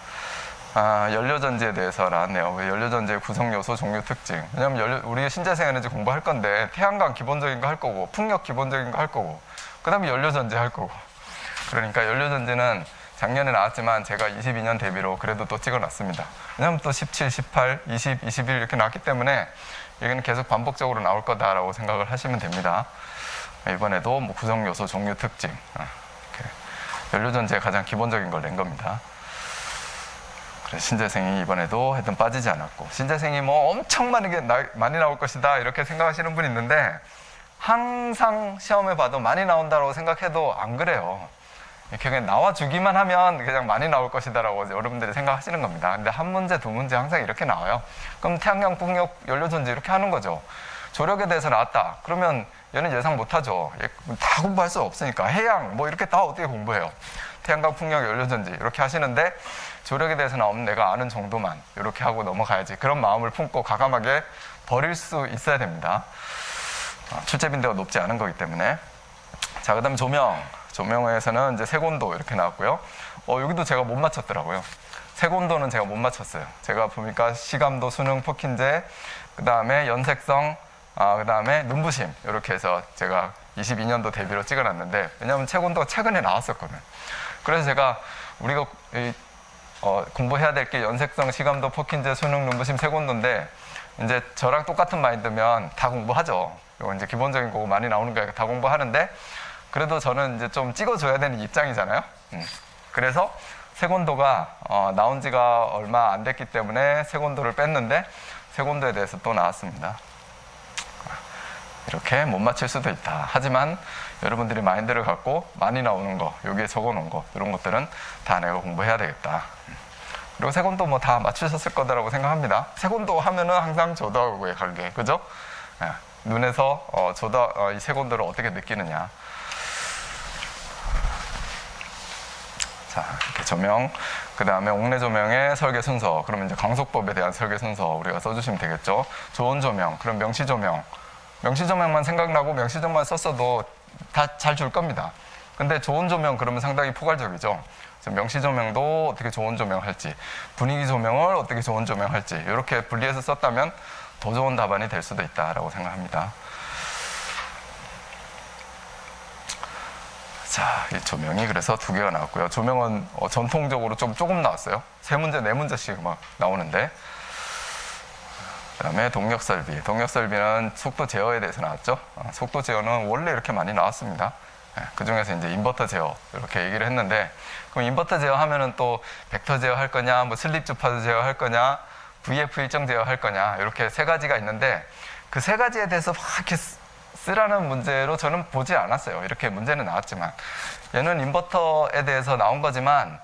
S1: 연료전지에 대해서 나왔네요. 연료전지의 구성 요소, 종류, 특징. 왜냐면 우리 신재생 에너지 공부할 건데 태양광 기본적인 거 할 거고 풍력 기본적인 거 할 거고 그 다음에 연료전지 할 거고 그러니까 연료전지는 작년에 나왔지만 제가 22년 대비로 그래도 또 찍어놨습니다. 왜냐면 또 17, 18, 20, 21 이렇게 나왔기 때문에 여기는 계속 반복적으로 나올 거다라고 생각을 하시면 됩니다. 이번에도 뭐 구성 요소, 종류, 특징 이렇게 연료전지의 가장 기본적인 걸 낸 겁니다. 신재생이 이번에도 하여튼 빠지지 않았고 신재생이 뭐 엄청 많이 나올 것이다 이렇게 생각하시는 분이 있는데 항상 시험에 봐도 많이 나온다고 생각해도 안 그래요. 이렇게 그냥 나와주기만 하면 그냥 많이 나올 것이다라고 여러분들이 생각하시는 겁니다. 근데 한 문제, 두 문제 항상 이렇게 나와요. 그럼 태양광, 풍력, 연료전지 이렇게 하는 거죠. 조력에 대해서 나왔다. 그러면 얘는 예상 못하죠. 다 공부할 수 없으니까 해양 뭐 이렇게 다 어떻게 공부해요. 태양광, 풍력, 연료전지 이렇게 하시는데 조력에 대해서 나오면 내가 아는 정도만 이렇게 하고 넘어가야지. 그런 마음을 품고 과감하게 버릴 수 있어야 됩니다. 출제 빈도가 높지 않은 거기 때문에. 자, 그다음 조명에서는 이제 색온도 이렇게 나왔고요. 여기도 제가 못 맞췄더라고요. 색온도는 제가 못 맞췄어요. 제가 보니까 시감도, 수능, 포킨제, 그다음에 연색성, 그다음에 눈부심 이렇게 해서 제가 22년도 대비로 찍어놨는데 왜냐하면 색온도가 최근에 나왔었거든요. 그래서 제가 우리가 공부해야 될 게 연색성, 시감도, 포킨제, 수능, 눈부심, 색온도인데 이제 저랑 똑같은 마인드면 다 공부하죠. 이거 이제 기본적인 거고 많이 나오는 거니까 다 공부하는데 그래도 저는 이제 좀 찍어줘야 되는 입장이잖아요. 그래서 세곤도가 나온 지가 얼마 안 됐기 때문에 세곤도를 뺐는데 세곤도에 대해서 또 나왔습니다. 이렇게 못 맞힐 수도 있다. 하지만 여러분들이 마인드를 갖고 많이 나오는 거, 여기에 적어놓은 거, 이런 것들은 다 내가 공부해야 되겠다. 그리고 세곤도 뭐 다 맞추셨을 거다라고 생각합니다. 세곤도 하면은 항상 조도하고의 관계, 그죠? 예, 눈에서 이 세곤도를 어떻게 느끼느냐. 자, 이렇게 조명, 그 다음에 옥내 조명의 설계 순서, 그러면 이제 강속법에 대한 설계 순서 우리가 써주시면 되겠죠. 좋은 조명, 그럼 명시 조명. 명시 조명만 생각나고 명시 조명만 썼어도 다 잘 줄 겁니다. 근데 좋은 조명 그러면 상당히 포괄적이죠. 그래서 명시 조명도 어떻게 좋은 조명 할지, 분위기 조명을 어떻게 좋은 조명 할지, 이렇게 분리해서 썼다면 더 좋은 답안이 될 수도 있다라고 생각합니다. 자, 이 조명이 그래서 2개가 나왔고요. 조명은 전통적으로 조금 나왔어요. 3문제, 4문제씩 막 나오는데. 그 다음에 동력설비. 동력설비는 속도 제어에 대해서 나왔죠. 속도 제어는 원래 이렇게 많이 나왔습니다. 그 중에서 이제 인버터 제어, 이렇게 얘기를 했는데, 그럼 인버터 제어 하면은 또 벡터 제어 할 거냐, 뭐 슬립 주파수 제어 할 거냐, VF 일정 제어 할 거냐, 이렇게 3가지가 있는데, 그 3가지에 대해서 막 이렇게 쓰라는 문제로 저는 보지 않았어요. 이렇게 문제는 나왔지만. 얘는 인버터에 대해서 나온 거지만,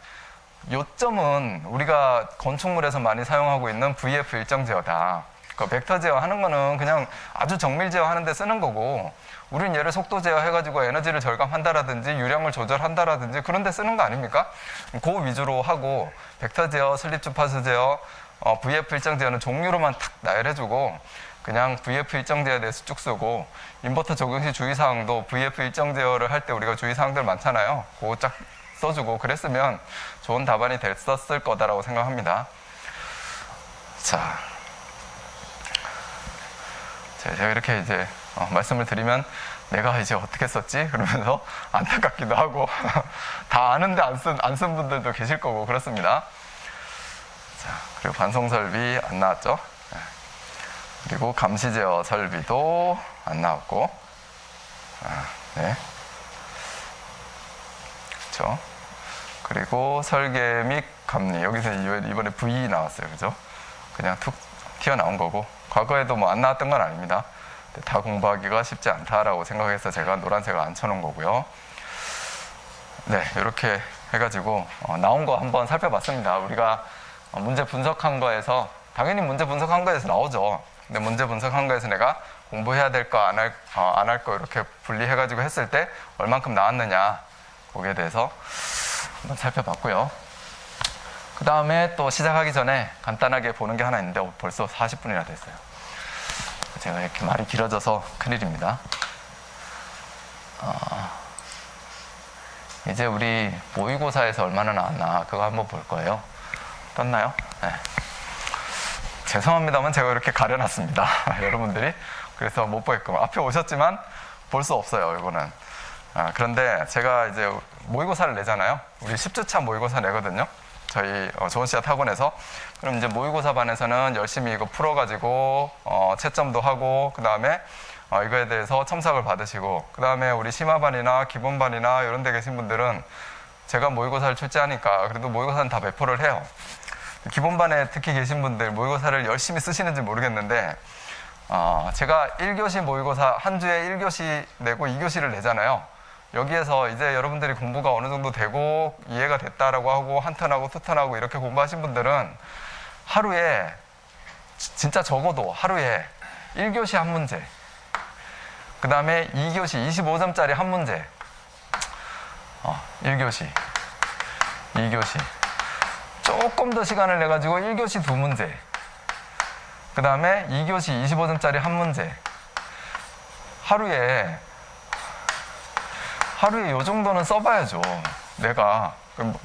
S1: 요점은 우리가 건축물에서 많이 사용하고 있는 VF 일정 제어다. 그 벡터 제어 하는 거는 그냥 아주 정밀 제어 하는 데 쓰는 거고, 우린 얘를 속도 제어 해가지고 에너지를 절감한다라든지 유량을 조절한다라든지 그런 데 쓰는 거 아닙니까? 그 위주로 하고, 벡터 제어, 슬립 주파수 제어, VF 일정 제어는 종류로만 탁 나열해주고, 그냥 VF 일정 제어에 대해서 쭉 쓰고, 인버터 적용 시 주의사항도 VF 일정 제어를 할 때 우리가 주의사항들 많잖아요. 그거 쫙 써주고 그랬으면 좋은 답안이 됐었을 거다라고 생각합니다. 자, 제가 이렇게 이제 말씀을 드리면 내가 이제 어떻게 썼지? 그러면서 안타깝기도 하고 다 아는데 안 쓴 분들도 계실 거고 그렇습니다. 자, 그리고 반송 설비 안 나왔죠? 그리고 감시 제어 설비도 안 나왔고, 네. 그렇죠. 그리고 설계 및 감리, 여기서 이번에 V 나왔어요, 그죠? 그냥 툭 튀어나온 거고, 과거에도 뭐 안 나왔던 건 아닙니다. 다 공부하기가 쉽지 않다라고 생각해서 제가 노란색을 안 쳐놓은 거고요. 네, 이렇게 해가지고 나온 거 한번 살펴봤습니다. 우리가 문제 분석한 거에서, 당연히 문제 분석한 거에서 나오죠. 근데 문제 분석한 거에서 내가 공부해야 될 거, 안 할 거 이렇게 분리해가지고 했을 때 얼만큼 나왔느냐, 거기에 대해서 한번 살펴봤고요. 그 다음에 또 시작하기 전에 간단하게 보는 게 하나 있는데 벌써 40분이나 됐어요. 제가 이렇게 말이 길어져서 큰일입니다. 이제 우리 모의고사에서 얼마나 나왔나 그거 한번 볼 거예요. 떴나요? 네. 죄송합니다만 제가 이렇게 가려놨습니다. 여러분들이. 그래서 못 보겠고 앞에 오셨지만 볼 수 없어요, 이거는. 그런데 제가 이제 모의고사를 내잖아요. 우리 10주차 모의고사 내거든요. 저희 좋은씨앗 학원에서. 그럼 이제 모의고사 반에서는 열심히 이거 풀어가지고 채점도 하고, 그 다음에 이거에 대해서 첨삭을 받으시고, 그 다음에 우리 심화반이나 기본반이나 이런 데 계신 분들은 제가 모의고사를 출제하니까 그래도 모의고사는 다 배포를 해요. 기본반에 특히 계신 분들 모의고사를 열심히 쓰시는지 모르겠는데, 제가 1교시 모의고사 한 주에 1교시 내고 2교시를 내잖아요. 여기에서 이제 여러분들이 공부가 어느 정도 되고 이해가 됐다라고 하고 한 턴하고 두 턴하고 이렇게 공부하신 분들은 하루에 진짜 적어도 하루에 1교시 한 문제, 그 다음에 2교시 25점짜리 한 문제, 1교시, 2교시 조금 더 시간을 내가지고 1교시 2문제, 그 다음에 2교시 25점짜리 한 문제, 하루에 이 정도는 써봐야죠. 내가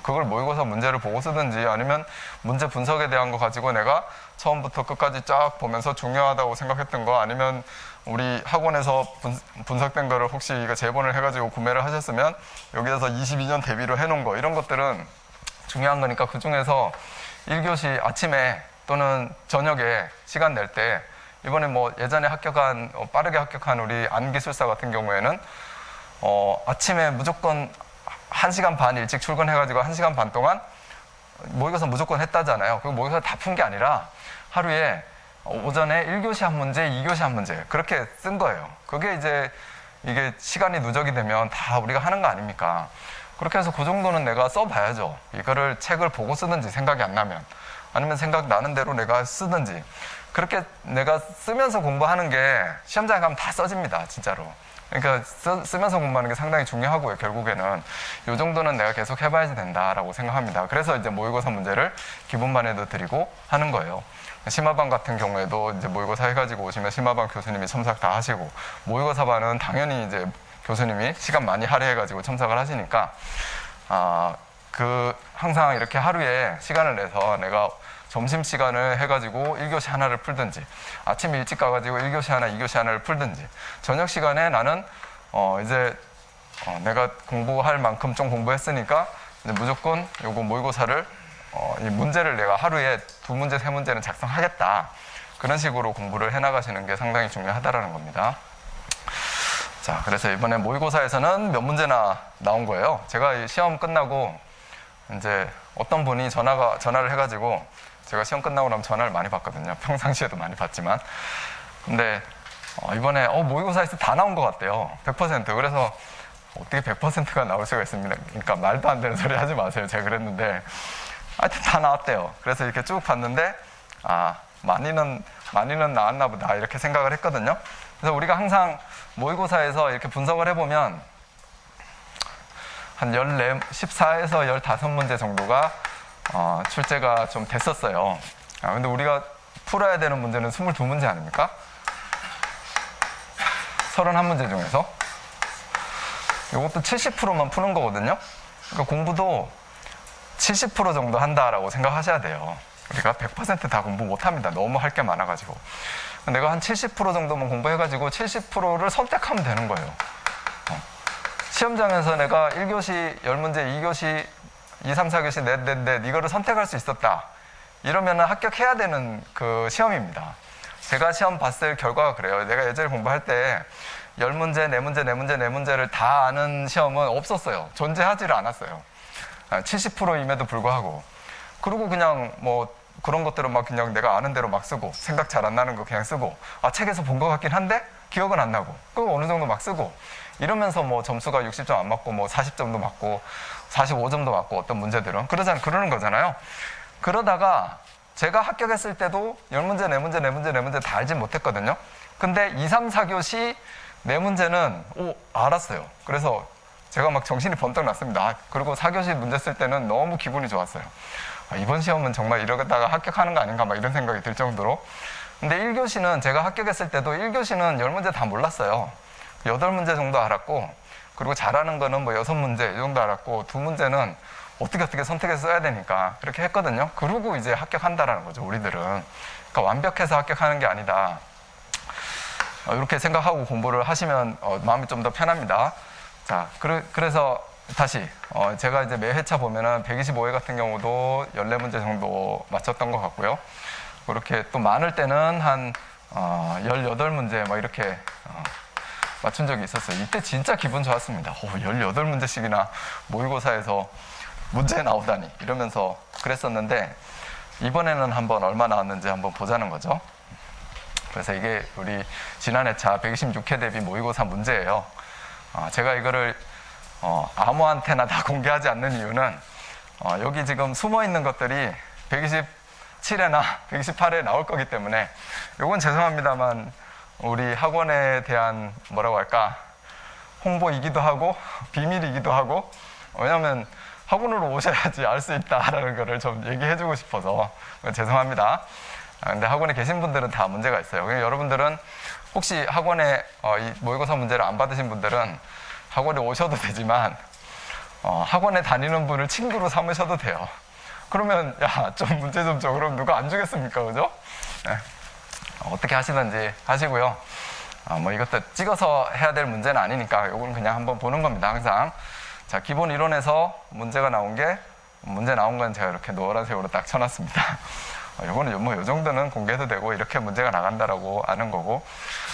S1: 그걸 모의고사 문제를 보고 쓰든지 아니면 문제 분석에 대한 거 가지고 내가 처음부터 끝까지 쫙 보면서 중요하다고 생각했던 거, 아니면 우리 학원에서 분석된 거를 혹시 이거 재본을 해가지고 구매를 하셨으면 여기에서 22년 대비로 해놓은 거, 이런 것들은 중요한 거니까 그 중에서 1교시 아침에 또는 저녁에 시간 낼 때, 이번에 뭐 예전에 빠르게 합격한 우리 안기술사 같은 경우에는 아침에 무조건 1시간 반 일찍 출근해가지고 1시간 반 동안 모의고사 무조건 했다잖아요. 그 모의고사 다 푼 게 아니라 하루에 오전에 1교시 한 문제, 2교시 한 문제 그렇게 쓴 거예요. 그게 이제 이게 시간이 누적이 되면 다 우리가 하는 거 아닙니까? 그렇게 해서 그 정도는 내가 써봐야죠. 이거를 책을 보고 쓰든지 생각이 안 나면 아니면 생각나는 대로 내가 쓰든지 그렇게 내가 쓰면서 공부하는 게 시험장에 가면 다 써집니다. 진짜로. 그러니까 쓰면서 공부하는 게 상당히 중요하고요. 결국에는 이 정도는 내가 계속 해봐야지 된다라고 생각합니다. 그래서 이제 모의고사 문제를 기본반에도 드리고 하는 거예요. 심화반 같은 경우에도 이제 모의고사 해가지고 오시면 심화반 교수님이 첨삭 다 하시고 모의고사반은 당연히 이제 교수님이 시간 많이 할애해가지고 첨삭을 하시니까 항상 이렇게 하루에 시간을 내서 내가 점심시간을 해가지고 1교시 하나를 풀든지 아침에 일찍 가가지고 1교시 하나, 2교시 하나를 풀든지 저녁 시간에 나는 내가 공부할 만큼 좀 공부했으니까 이제 무조건 요거 모의고사를 이 문제를 내가 하루에 2문제, 3문제는 작성하겠다. 그런 식으로 공부를 해나가시는 게 상당히 중요하다라는 겁니다. 자, 그래서 이번에 모의고사에서는 몇 문제나 나온 거예요. 제가 이 시험 끝나고 이제 어떤 분이 전화를 해가지고 제가 시험 끝나고 나면 전화를 많이 받거든요. 평상시에도 많이 받지만. 근데 이번에 모의고사에서 다 나온 것 같대요. 100%. 그래서 어떻게 100%가 나올 수가 있습니까? 그러니까 말도 안 되는 소리 하지 마세요. 제가 그랬는데 하여튼 다 나왔대요. 그래서 이렇게 쭉 봤는데 많이는 나왔나 보다 이렇게 생각을 했거든요. 그래서 우리가 항상 모의고사에서 이렇게 분석을 해보면 한 14에서 15문제 정도가 출제가 좀 됐었어요. 근데 우리가 풀어야 되는 문제는 22문제 아닙니까? 31문제 중에서 이것도 70%만 푸는 거거든요. 그러니까 공부도 70% 정도 한다라고 생각하셔야 돼요. 우리가 100% 다 공부 못합니다. 너무 할 게 많아가지고. 내가 한 70% 정도만 공부해가지고 70%를 선택하면 되는 거예요. 시험장에서 내가 1교시 10문제, 2교시 2, 3, 4교시 넷 이거를 선택할 수 있었다. 이러면 합격해야 되는 그 시험입니다. 제가 시험 봤을 결과가 그래요. 내가 예전에 공부할 때 10문제, 4문제, 4문제, 4문제를 다 아는 시험은 없었어요. 존재하지를 않았어요. 70%임에도 불구하고. 그리고 그냥 뭐 그런 것들은 막 그냥 내가 아는 대로 막 쓰고 생각 잘 안 나는 거 그냥 쓰고 책에서 본 것 같긴 한데 기억은 안 나고 그거 어느 정도 막 쓰고 이러면서 뭐 점수가 60점 안 맞고 뭐 40점도 맞고 45점도 맞고 어떤 문제들은 그러는 거잖아요. 그러다가 제가 합격했을 때도 10문제, 4문제, 4문제, 4문제 다 알진 못했거든요. 근데 2, 3, 4교시 4문제는 알았어요. 그래서 제가 막 정신이 번쩍 났습니다. 그리고 4교시 문제 쓸 때는 너무 기분이 좋았어요. 이번 시험은 정말 이러다가 합격하는 거 아닌가 막 이런 생각이 들 정도로. 근데 1교시는 제가 합격했을 때도 1교시는 10문제 다 몰랐어요. 8문제 정도 알았고 그리고 잘하는 거는 뭐 6문제 이 정도 알았고 2문제는 어떻게 선택해서 써야 되니까 그렇게 했거든요. 그러고 이제 합격한다라는 거죠, 우리들은. 그러니까 완벽해서 합격하는 게 아니다. 이렇게 생각하고 공부를 하시면 마음이 좀 더 편합니다. 자, 그래서 다시 제가 이제 매 회차 보면은 125회 같은 경우도 14문제 정도 맞췄던 것 같고요. 그렇게 또 많을 때는 한 18문제 뭐 이렇게 맞춘 적이 있었어요. 이때 진짜 기분 좋았습니다. 18문제씩이나 모의고사에서 문제 나오다니 이러면서 그랬었는데 이번에는 한번 얼마 나왔는지 한번 보자는 거죠. 그래서 이게 우리 지난 회차 126회 대비 모의고사 문제예요. 제가 이거를 아무한테나 다 공개하지 않는 이유는 여기 지금 숨어 있는 것들이 127회나 128회에 나올 거기 때문에 이건 죄송합니다만 우리 학원에 대한 뭐라고 할까 홍보이기도 하고 비밀이기도 하고 왜냐하면 학원으로 오셔야지 알 수 있다라는 거를 좀 얘기해주고 싶어서 죄송합니다. 근데 학원에 계신 분들은 다 문제가 있어요. 그러니까 여러분들은 혹시 학원에 이 모의고사 문제를 안 받으신 분들은 학원에 오셔도 되지만 학원에 다니는 분을 친구로 삼으셔도 돼요. 그러면 좀 문제 좀 줘. 그럼 누가 안 주겠습니까? 그죠? 네. 어떻게 하시든지 하시고요. 뭐 이것도 찍어서 해야 될 문제는 아니니까 이건 그냥 한번 보는 겁니다. 항상. 자, 기본 이론에서 문제가 나온 게 문제 나온 건 제가 이렇게 노란색으로 딱 쳐놨습니다. 요거는 뭐 요 정도는 공개해도 되고 이렇게 문제가 나간다라고 아는 거고.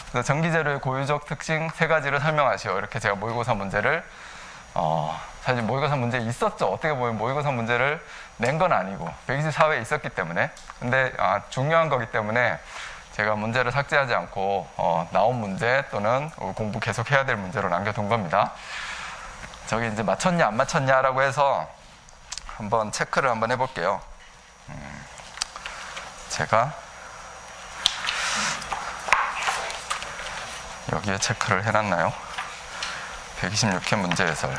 S1: 그래서 전기재료의 고유적 특징 3가지를 설명하시오. 이렇게 제가 모의고사 문제를 사실 모의고사 문제 있었죠. 어떻게 보면 모의고사 문제를 낸 건 아니고 124회에 있었기 때문에. 근데 중요한 거기 때문에 제가 문제를 삭제하지 않고 나온 문제 또는 공부 계속 해야 될 문제로 남겨둔 겁니다. 저기 이제 맞췄냐 안 맞췄냐라고 해서 한번 체크를 한번 해볼게요. 제가 여기에 체크를 해놨나요? 126회 문제 해설,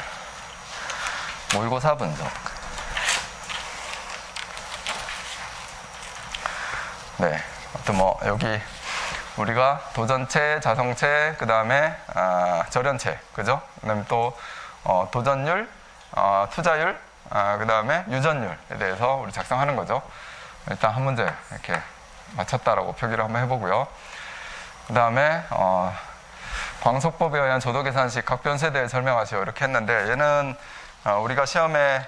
S1: 모의고사 분석. 네, 아무튼 뭐 여기 우리가 도전체, 자성체, 그 다음에 절연체, 그죠? 그다음에 또 도전율, 투자율, 그 다음에 유전율에 대해서 우리 작성하는 거죠. 일단 한 문제 이렇게 맞췄다라고 표기를 한번 해보고요. 그 다음에 광속법에 의한 조도계산식 각 변수에 대해 설명하시오 이렇게 했는데, 얘는 우리가 시험에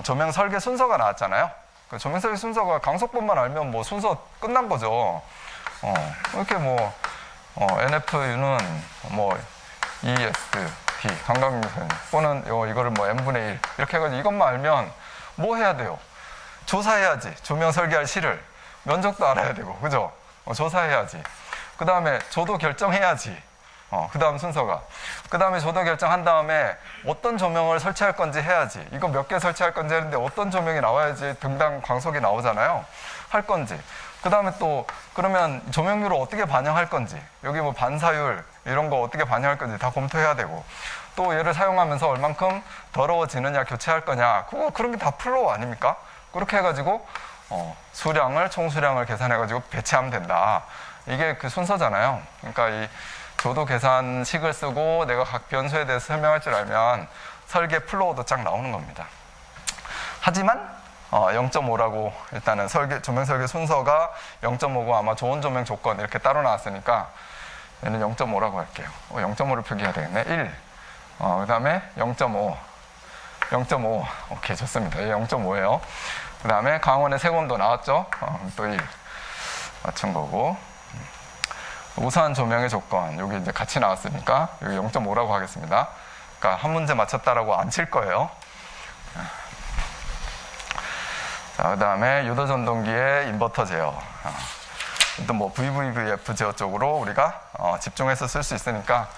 S1: 조명 설계 순서가 나왔잖아요. 그 조명 설계 순서가 광속법만 알면 뭐 순서 끝난 거죠. 이렇게 뭐 NFU는 뭐 ES, D, 감각유선 또는 이거를 뭐 n분의 1 이렇게 해가지고 이것만 알면 뭐 해야 돼요? 조사해야지. 조명 설계할 시를. 면적도 알아야 되고, 그죠? 조사해야지. 그 다음에 조도 결정해야지. 그 다음 순서가. 그 다음에 조도 결정한 다음에 어떤 조명을 설치할 건지 해야지. 이거 몇 개 설치할 건지 했는데 어떤 조명이 나와야지 등당 광속이 나오잖아요. 할 건지. 그 다음에 또 그러면 조명률을 어떻게 반영할 건지, 여기 뭐 반사율 이런 거 어떻게 반영할 건지 다 검토해야 되고, 또 얘를 사용하면서 얼만큼 더러워지느냐 교체할 거냐, 그런 게 다 플로우 아닙니까? 그렇게 해가지고 수량을 총수량을 계산해가지고 배치하면 된다. 이게 그 순서잖아요. 그러니까 이 조도 계산식을 쓰고 내가 각 변수에 대해서 설명할 줄 알면 설계 플로우도 쫙 나오는 겁니다. 하지만 0.5라고 일단은 조명 설계 순서가 0.5고 아마 좋은 조명 조건 이렇게 따로 나왔으니까 얘는 0.5라고 할게요. 0.5를 표기해야 되겠네. 1. 그 다음에 0.5. 0.5. 오케이, 좋습니다. 0.5예요. 그 다음에 강원의 세곤도 나왔죠? 또 1. 맞춘 거고. 우수한 조명의 조건. 여기 이제 같이 나왔으니까 여기 0.5라고 하겠습니다. 그러니까 한 문제 맞췄다라고 안 칠 거예요. 자, 그 다음에 유도 전동기의 인버터 제어. 또 뭐 VVVF 제어 쪽으로 우리가 집중해서 쓸 수 있으니까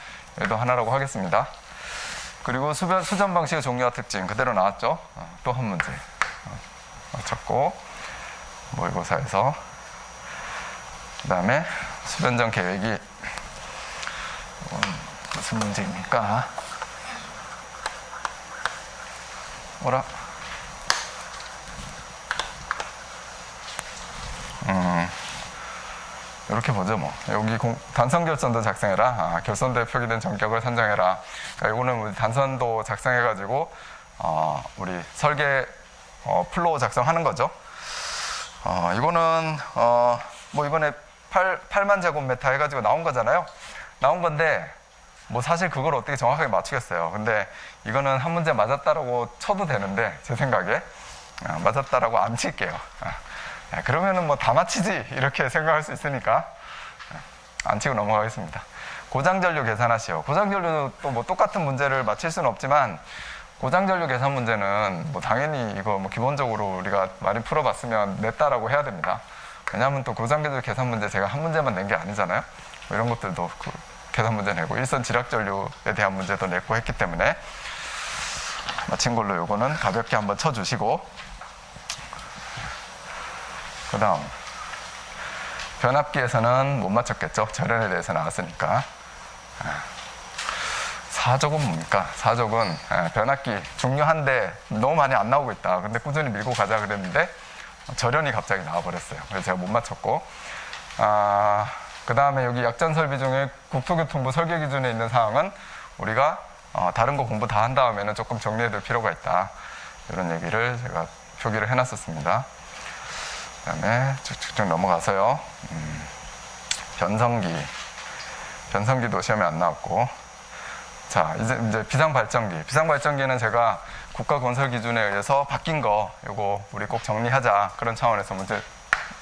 S1: 얘도 하나라고 하겠습니다. 그리고 수전 방식의 종류와 특징 그대로 나왔죠. 또 한 문제 맞췄고, 모의고사에서. 그 다음에 수변전 계획이 무슨 문제입니까? 뭐라? 이렇게 보죠, 뭐. 여기 단선 결선도 작성해라. 결선도에 표기된 전격을 선정해라. 그러니까 이거는 우리 단선도 작성해가지고, 우리 설계, 플로우 작성하는 거죠. 이거는, 뭐 이번에 8만 제곱미터 해가지고 나온 거잖아요. 나온 건데, 뭐 사실 그걸 어떻게 정확하게 맞추겠어요. 근데 이거는 한 문제 맞았다라고 쳐도 되는데, 제 생각에. 맞았다라고 안 칠게요. 그러면은 뭐 다 맞히지 이렇게 생각할 수 있으니까 안 치고 넘어가겠습니다. 고장전류 계산하시오. 고장전류도 또 뭐 똑같은 문제를 맞힐 수는 없지만, 고장전류 계산 문제는 뭐 당연히 이거 뭐 기본적으로 우리가 많이 풀어봤으면 냈다라고 해야 됩니다. 왜냐하면 또 고장전류 계산 문제 제가 한 문제만 낸 게 아니잖아요. 뭐 이런 것들도 그 계산 문제 내고 일선 지락전류에 대한 문제도 냈고 했기 때문에 맞힌 걸로 요거는 가볍게 한번 쳐주시고, 그 다음 변압기에서는 못 맞췄겠죠. 절연에 대해서 나왔으니까. 사족은 뭡니까? 사족은 변압기 중요한데 너무 많이 안 나오고 있다. 근데 꾸준히 밀고 가자 그랬는데 절연이 갑자기 나와버렸어요. 그래서 제가 못 맞췄고, 그 다음에 여기 약전 설비 중에 국토교통부 설계 기준에 있는 사항은 우리가 다른 거 공부 다 한 다음에는 조금 정리해둘 필요가 있다. 이런 얘기를 제가 표기를 해놨었습니다. 그 다음에 쭉쭉쭉 넘어가서요. 변성기도 시험에 안 나왔고. 자, 이제 비상발전기. 비상발전기는 제가 국가건설 기준에 의해서 바뀐 거, 요거 우리 꼭 정리하자. 그런 차원에서 문제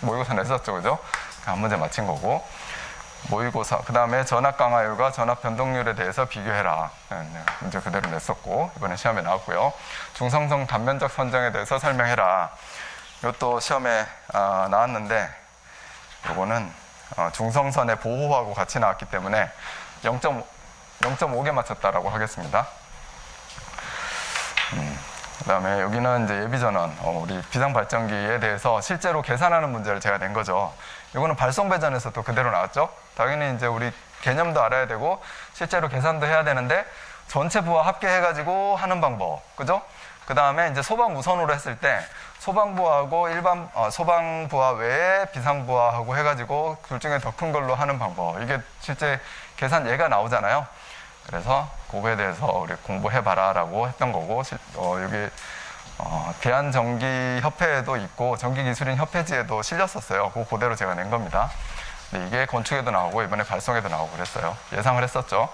S1: 모의고사 냈었죠, 그죠? 한 문제 맞힌 거고. 모의고사, 그 다음에 전압 강화율과 전압 변동률에 대해서 비교해라. 문제 그대로 냈었고, 이번에 시험에 나왔고요. 중성성 단면적 선정에 대해서 설명해라. 이것도 시험에 나왔는데, 요거는 중성선의 보호하고 같이 나왔기 때문에 0.5개 맞췄다라고 하겠습니다. 그 다음에 여기는 이제 예비전원, 우리 비상발전기에 대해서 실제로 계산하는 문제를 제가 낸 거죠. 이거는 발송배전에서 또 그대로 나왔죠. 당연히 이제 우리 개념도 알아야 되고 실제로 계산도 해야 되는데 전체 부하 합계해가지고 하는 방법, 그죠? 그 다음에 이제 소방 우선으로 했을 때 소방부하고 일반 소방부하 외에 비상부하하고 해가지고 둘 중에 더 큰 걸로 하는 방법, 이게 실제 계산 예가 나오잖아요. 그래서 그거에 대해서 우리 공부해봐라라고 했던 거고, 여기 대한전기협회에도 있고 전기기술인협회지에도 실렸었어요. 그거 그대로 제가 낸 겁니다. 근데 이게 건축에도 나오고 이번에 발송에도 나오고 그랬어요. 예상을 했었죠.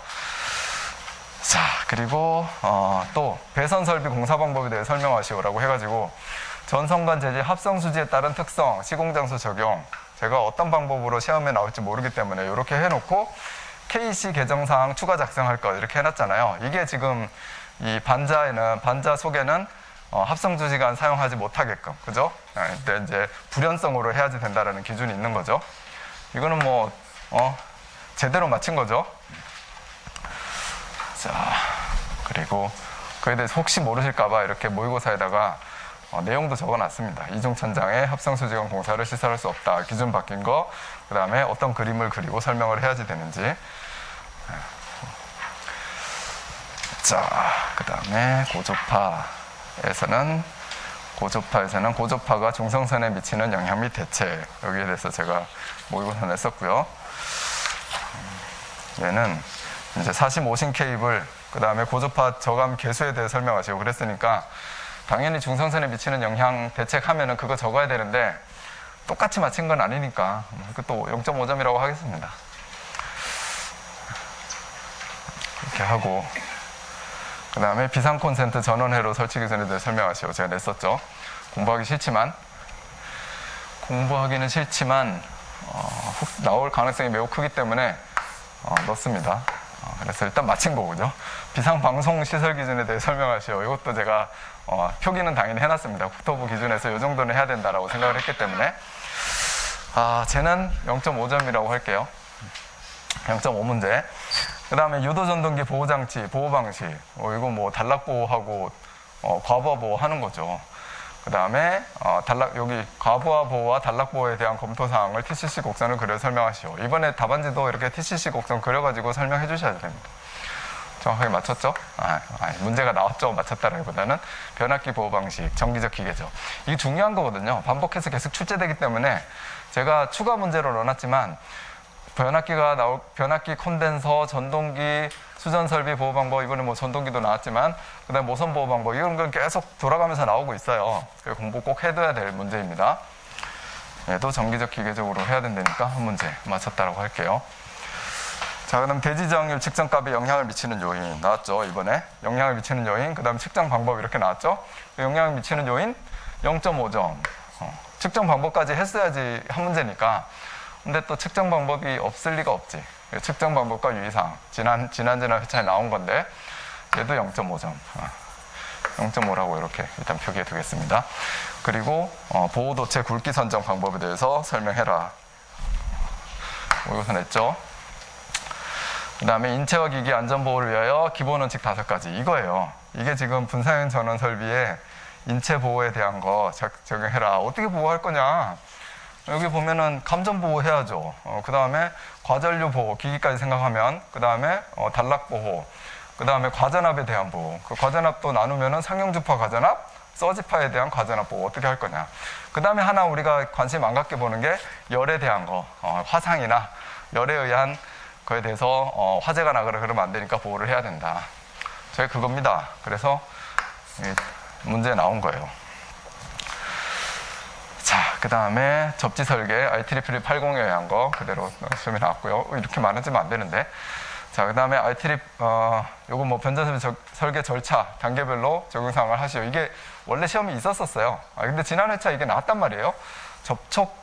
S1: 자, 그리고 또 배선설비 공사 방법에 대해 설명하시오라고 해가지고 전선간 재질 합성수지에 따른 특성, 시공장소 적용, 제가 어떤 방법으로 시험에 나올지 모르기 때문에 이렇게 해놓고 KC 개정사항 추가 작성할 것 이렇게 해놨잖아요. 이게 지금 이 반자 속에는 합성주지간 사용하지 못하게끔, 그죠? 근데 이제 불연성으로 해야지 된다라는 기준이 있는 거죠. 이거는 뭐 제대로 맞힌 거죠. 자, 그리고 그에 대해서 혹시 모르실까봐 이렇게 모의고사에다가 내용도 적어놨습니다. 이중천장에 합성수지관 공사를 시설할 수 없다. 기준 바뀐 거, 그 다음에 어떤 그림을 그리고 설명을 해야지 되는지. 자, 그 다음에 고조파에서는 고조파가 중성선에 미치는 영향 및 대책, 여기에 대해서 제가 모의고사 냈었고요. 얘는 이제 45신 케이블, 그 다음에 고조파 저감 개수에 대해 설명하시고 그랬으니까 당연히 중성선에 미치는 영향 대책하면은 그거 적어야 되는데 똑같이 맞힌 건 아니니까 그것도 0.5점이라고 하겠습니다. 이렇게 하고, 그 다음에 비상 콘센트 전원회로 설치 기준에 대해 설명하시고 제가 냈었죠. 공부하기는 싫지만 나올 가능성이 매우 크기 때문에 넣습니다. 그래서 일단 마친 거군요. 비상방송 시설 기준에 대해 설명하시오. 이것도 제가 표기는 당연히 해놨습니다. 국토부 기준에서 이 정도는 해야 된다라고 생각을 했기 때문에 쟤는 0.5점이라고 할게요. 0.5문제. 그 다음에 유도전동기 보호장치, 보호방식, 이거 뭐 단락보호하고 과부하 하는 거죠. 그 다음에 여기 과부하 보호와 단락보호에 대한 검토사항을 TCC 곡선을 그려 설명하시오. 이번에 답안지도 이렇게 TCC 곡선 그려가지고 설명해 주셔야 됩니다. 정확하게 맞췄죠? 문제가 나왔죠? 맞췄다라기보다는 변압기 보호 방식, 정기적 기계죠. 이게 중요한 거거든요. 반복해서 계속 출제되기 때문에 제가 추가 문제로 넣어놨지만 변압기 콘덴서, 전동기, 수전 설비 보호 방법, 이번에 뭐 전동기도 나왔지만 그다음 모선 보호 방법, 이런 건 계속 돌아가면서 나오고 있어요. 공부 꼭 해둬야 될 문제입니다. 얘도 정기적 기계적으로 해야 된다니까 한 문제 맞췄다라고 할게요. 자, 그다음 대지 저항률 측정값에 영향을 미치는 요인 나왔죠. 이번에 영향을 미치는 요인, 그다음 측정 방법 이렇게 나왔죠. 영향을 미치는 요인 0.5점. 측정 방법까지 했어야지 한 문제니까. 근데 또 측정 방법이 없을 리가 없지. 측정 방법과 유의사항, 지난 회차에 나온 건데 얘도 0.5점. 0.5라고 이렇게 일단 표기해 두겠습니다. 그리고 보호도체 굵기 선정 방법에 대해서 설명해라. 이것은 했죠. 그 다음에 인체와 기기 안전보호를 위하여 기본 원칙 5가지, 이거예요. 이게 지금 분사형 전원 설비에 인체 보호에 대한 거 적용해라. 어떻게 보호할 거냐. 여기 보면은 감전 보호 해야죠. 그 다음에 과전류 보호, 기기까지 생각하면, 그 다음에 단락 보호, 그 다음에 과전압에 대한 보호. 그 과전압도 나누면은 상용주파 과전압, 서지파에 대한 과전압 보호 어떻게 할 거냐. 그 다음에 하나 우리가 관심 안 갖게 보는 게 열에 대한 거, 화상이나 열에 의한 거에 대해서 화재가 나거나 그러면 안 되니까 보호를 해야 된다. 저게 그겁니다. 그래서 문제에 나온 거예요. 자, 그 다음에 접지 설계, IEEE 80에 의한 거 그대로 시험에 나왔고요. 이렇게 많아지면 안 되는데. 자, 그 다음에 IEEE, 요거 뭐 변전 설계 절차 단계별로 적용사항을 하시오. 이게 원래 시험이 있었었어요. 근데 지난 회차 이게 나왔단 말이에요. 접촉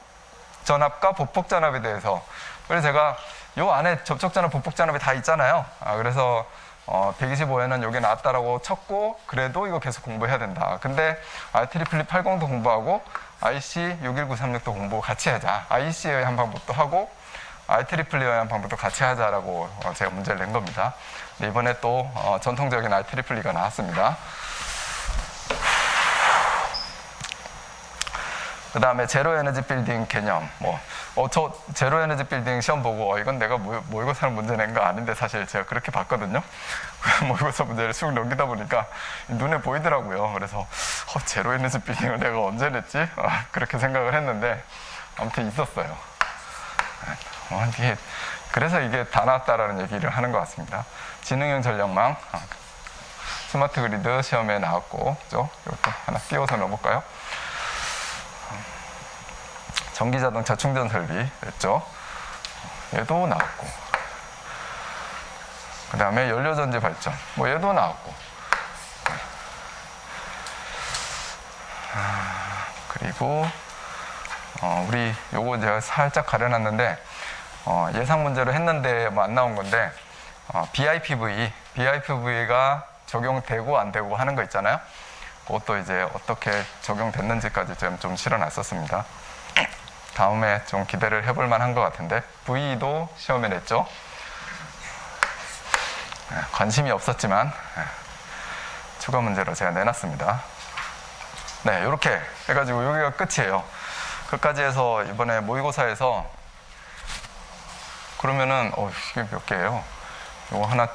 S1: 전압과 보폭 전압에 대해서. 그래서 제가 요 안에 접촉전압, 보폭전압이 다 있잖아요. 그래서 125에는 요게 나왔다라고 쳤고 그래도 이거 계속 공부해야 된다. 근데 IEEE 80도 공부하고 IC 61936도 공부 같이 하자. IC에 의한 방법도 하고 IEEE에 의한 방법도 같이 하자라고 제가 문제를 낸 겁니다. 근데 이번에 또 전통적인 IEEE가 나왔습니다. 그 다음에 제로 에너지 빌딩 개념. 저 제로 에너지 빌딩 시험 보고 이건 내가 모의고사 문제 낸 거 아닌데 사실 제가 그렇게 봤거든요. 모의고사 문제를 쑥 넘기다 보니까 눈에 보이더라고요. 그래서 제로 에너지 빌딩을 내가 언제 냈지? 그렇게 생각을 했는데 아무튼 있었어요. 그래서 이게 다 나왔다라는 얘기를 하는 것 같습니다. 지능형 전력망, 스마트 그리드 시험에 나왔고, 그죠? 이것도 하나 띄워서 넣어볼까요? 전기자동차 충전 설비 됐죠? 얘도 나왔고, 그 다음에 연료전지 발전, 얘도 나왔고, 그리고 우리 요거 제가 살짝 가려놨는데 예상 문제로 했는데 안 나온 건데 BIPV가 적용되고 안 되고 하는 거 있잖아요. 그것도 이제 어떻게 적용됐는지까지 좀 실어놨었습니다. 다음에 좀 기대를 해볼 만한 것 같은데 V도 시험에 냈죠. 관심이 없었지만 추가 문제로 제가 내놨습니다. 네, 이렇게 해가지고 여기가 끝이에요. 끝까지 해서 이번에 모의고사에서 그러면은 이게 몇 개예요? 요거 하나,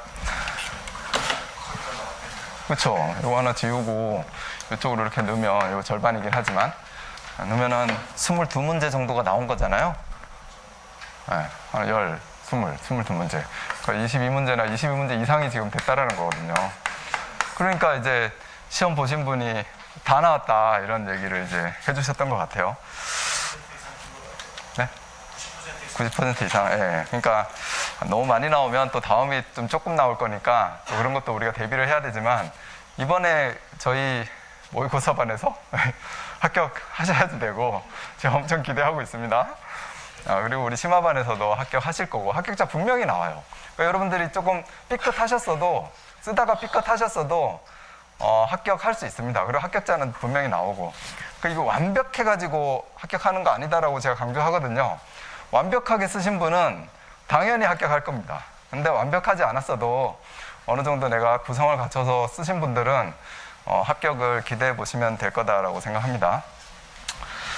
S1: 그쵸? 요거 하나 지우고 이쪽으로 이렇게 넣으면 이거 절반이긴 하지만 넣으면은 22문제 정도가 나온 거잖아요. 네, 22문제. 그러니까 22문제나 22문제 이상이 지금 됐다라는 거거든요. 그러니까 이제 시험 보신 분이 다 나왔다 이런 얘기를 이제 해주셨던 것 같아요. 네? 90% 이상. 예. 그러니까 너무 많이 나오면 또 다음이 좀 조금 나올 거니까 또 그런 것도 우리가 대비를 해야 되지만 이번에 저희 모의고사반에서 합격하셔야도 되고 제가 엄청 기대하고 있습니다. 그리고 우리 심화반에서도 합격하실 거고 합격자 분명히 나와요. 그러니까 여러분들이 조금 삐끗하셨어도 쓰다가 삐끗하셨어도 합격할 수 있습니다. 그리고 합격자는 분명히 나오고 이거 완벽해가지고 합격하는 거 아니다라고 제가 강조하거든요. 완벽하게 쓰신 분은 당연히 합격할 겁니다. 근데 완벽하지 않았어도 어느 정도 내가 구성을 갖춰서 쓰신 분들은 합격을 기대해 보시면 될 거다라고 생각합니다.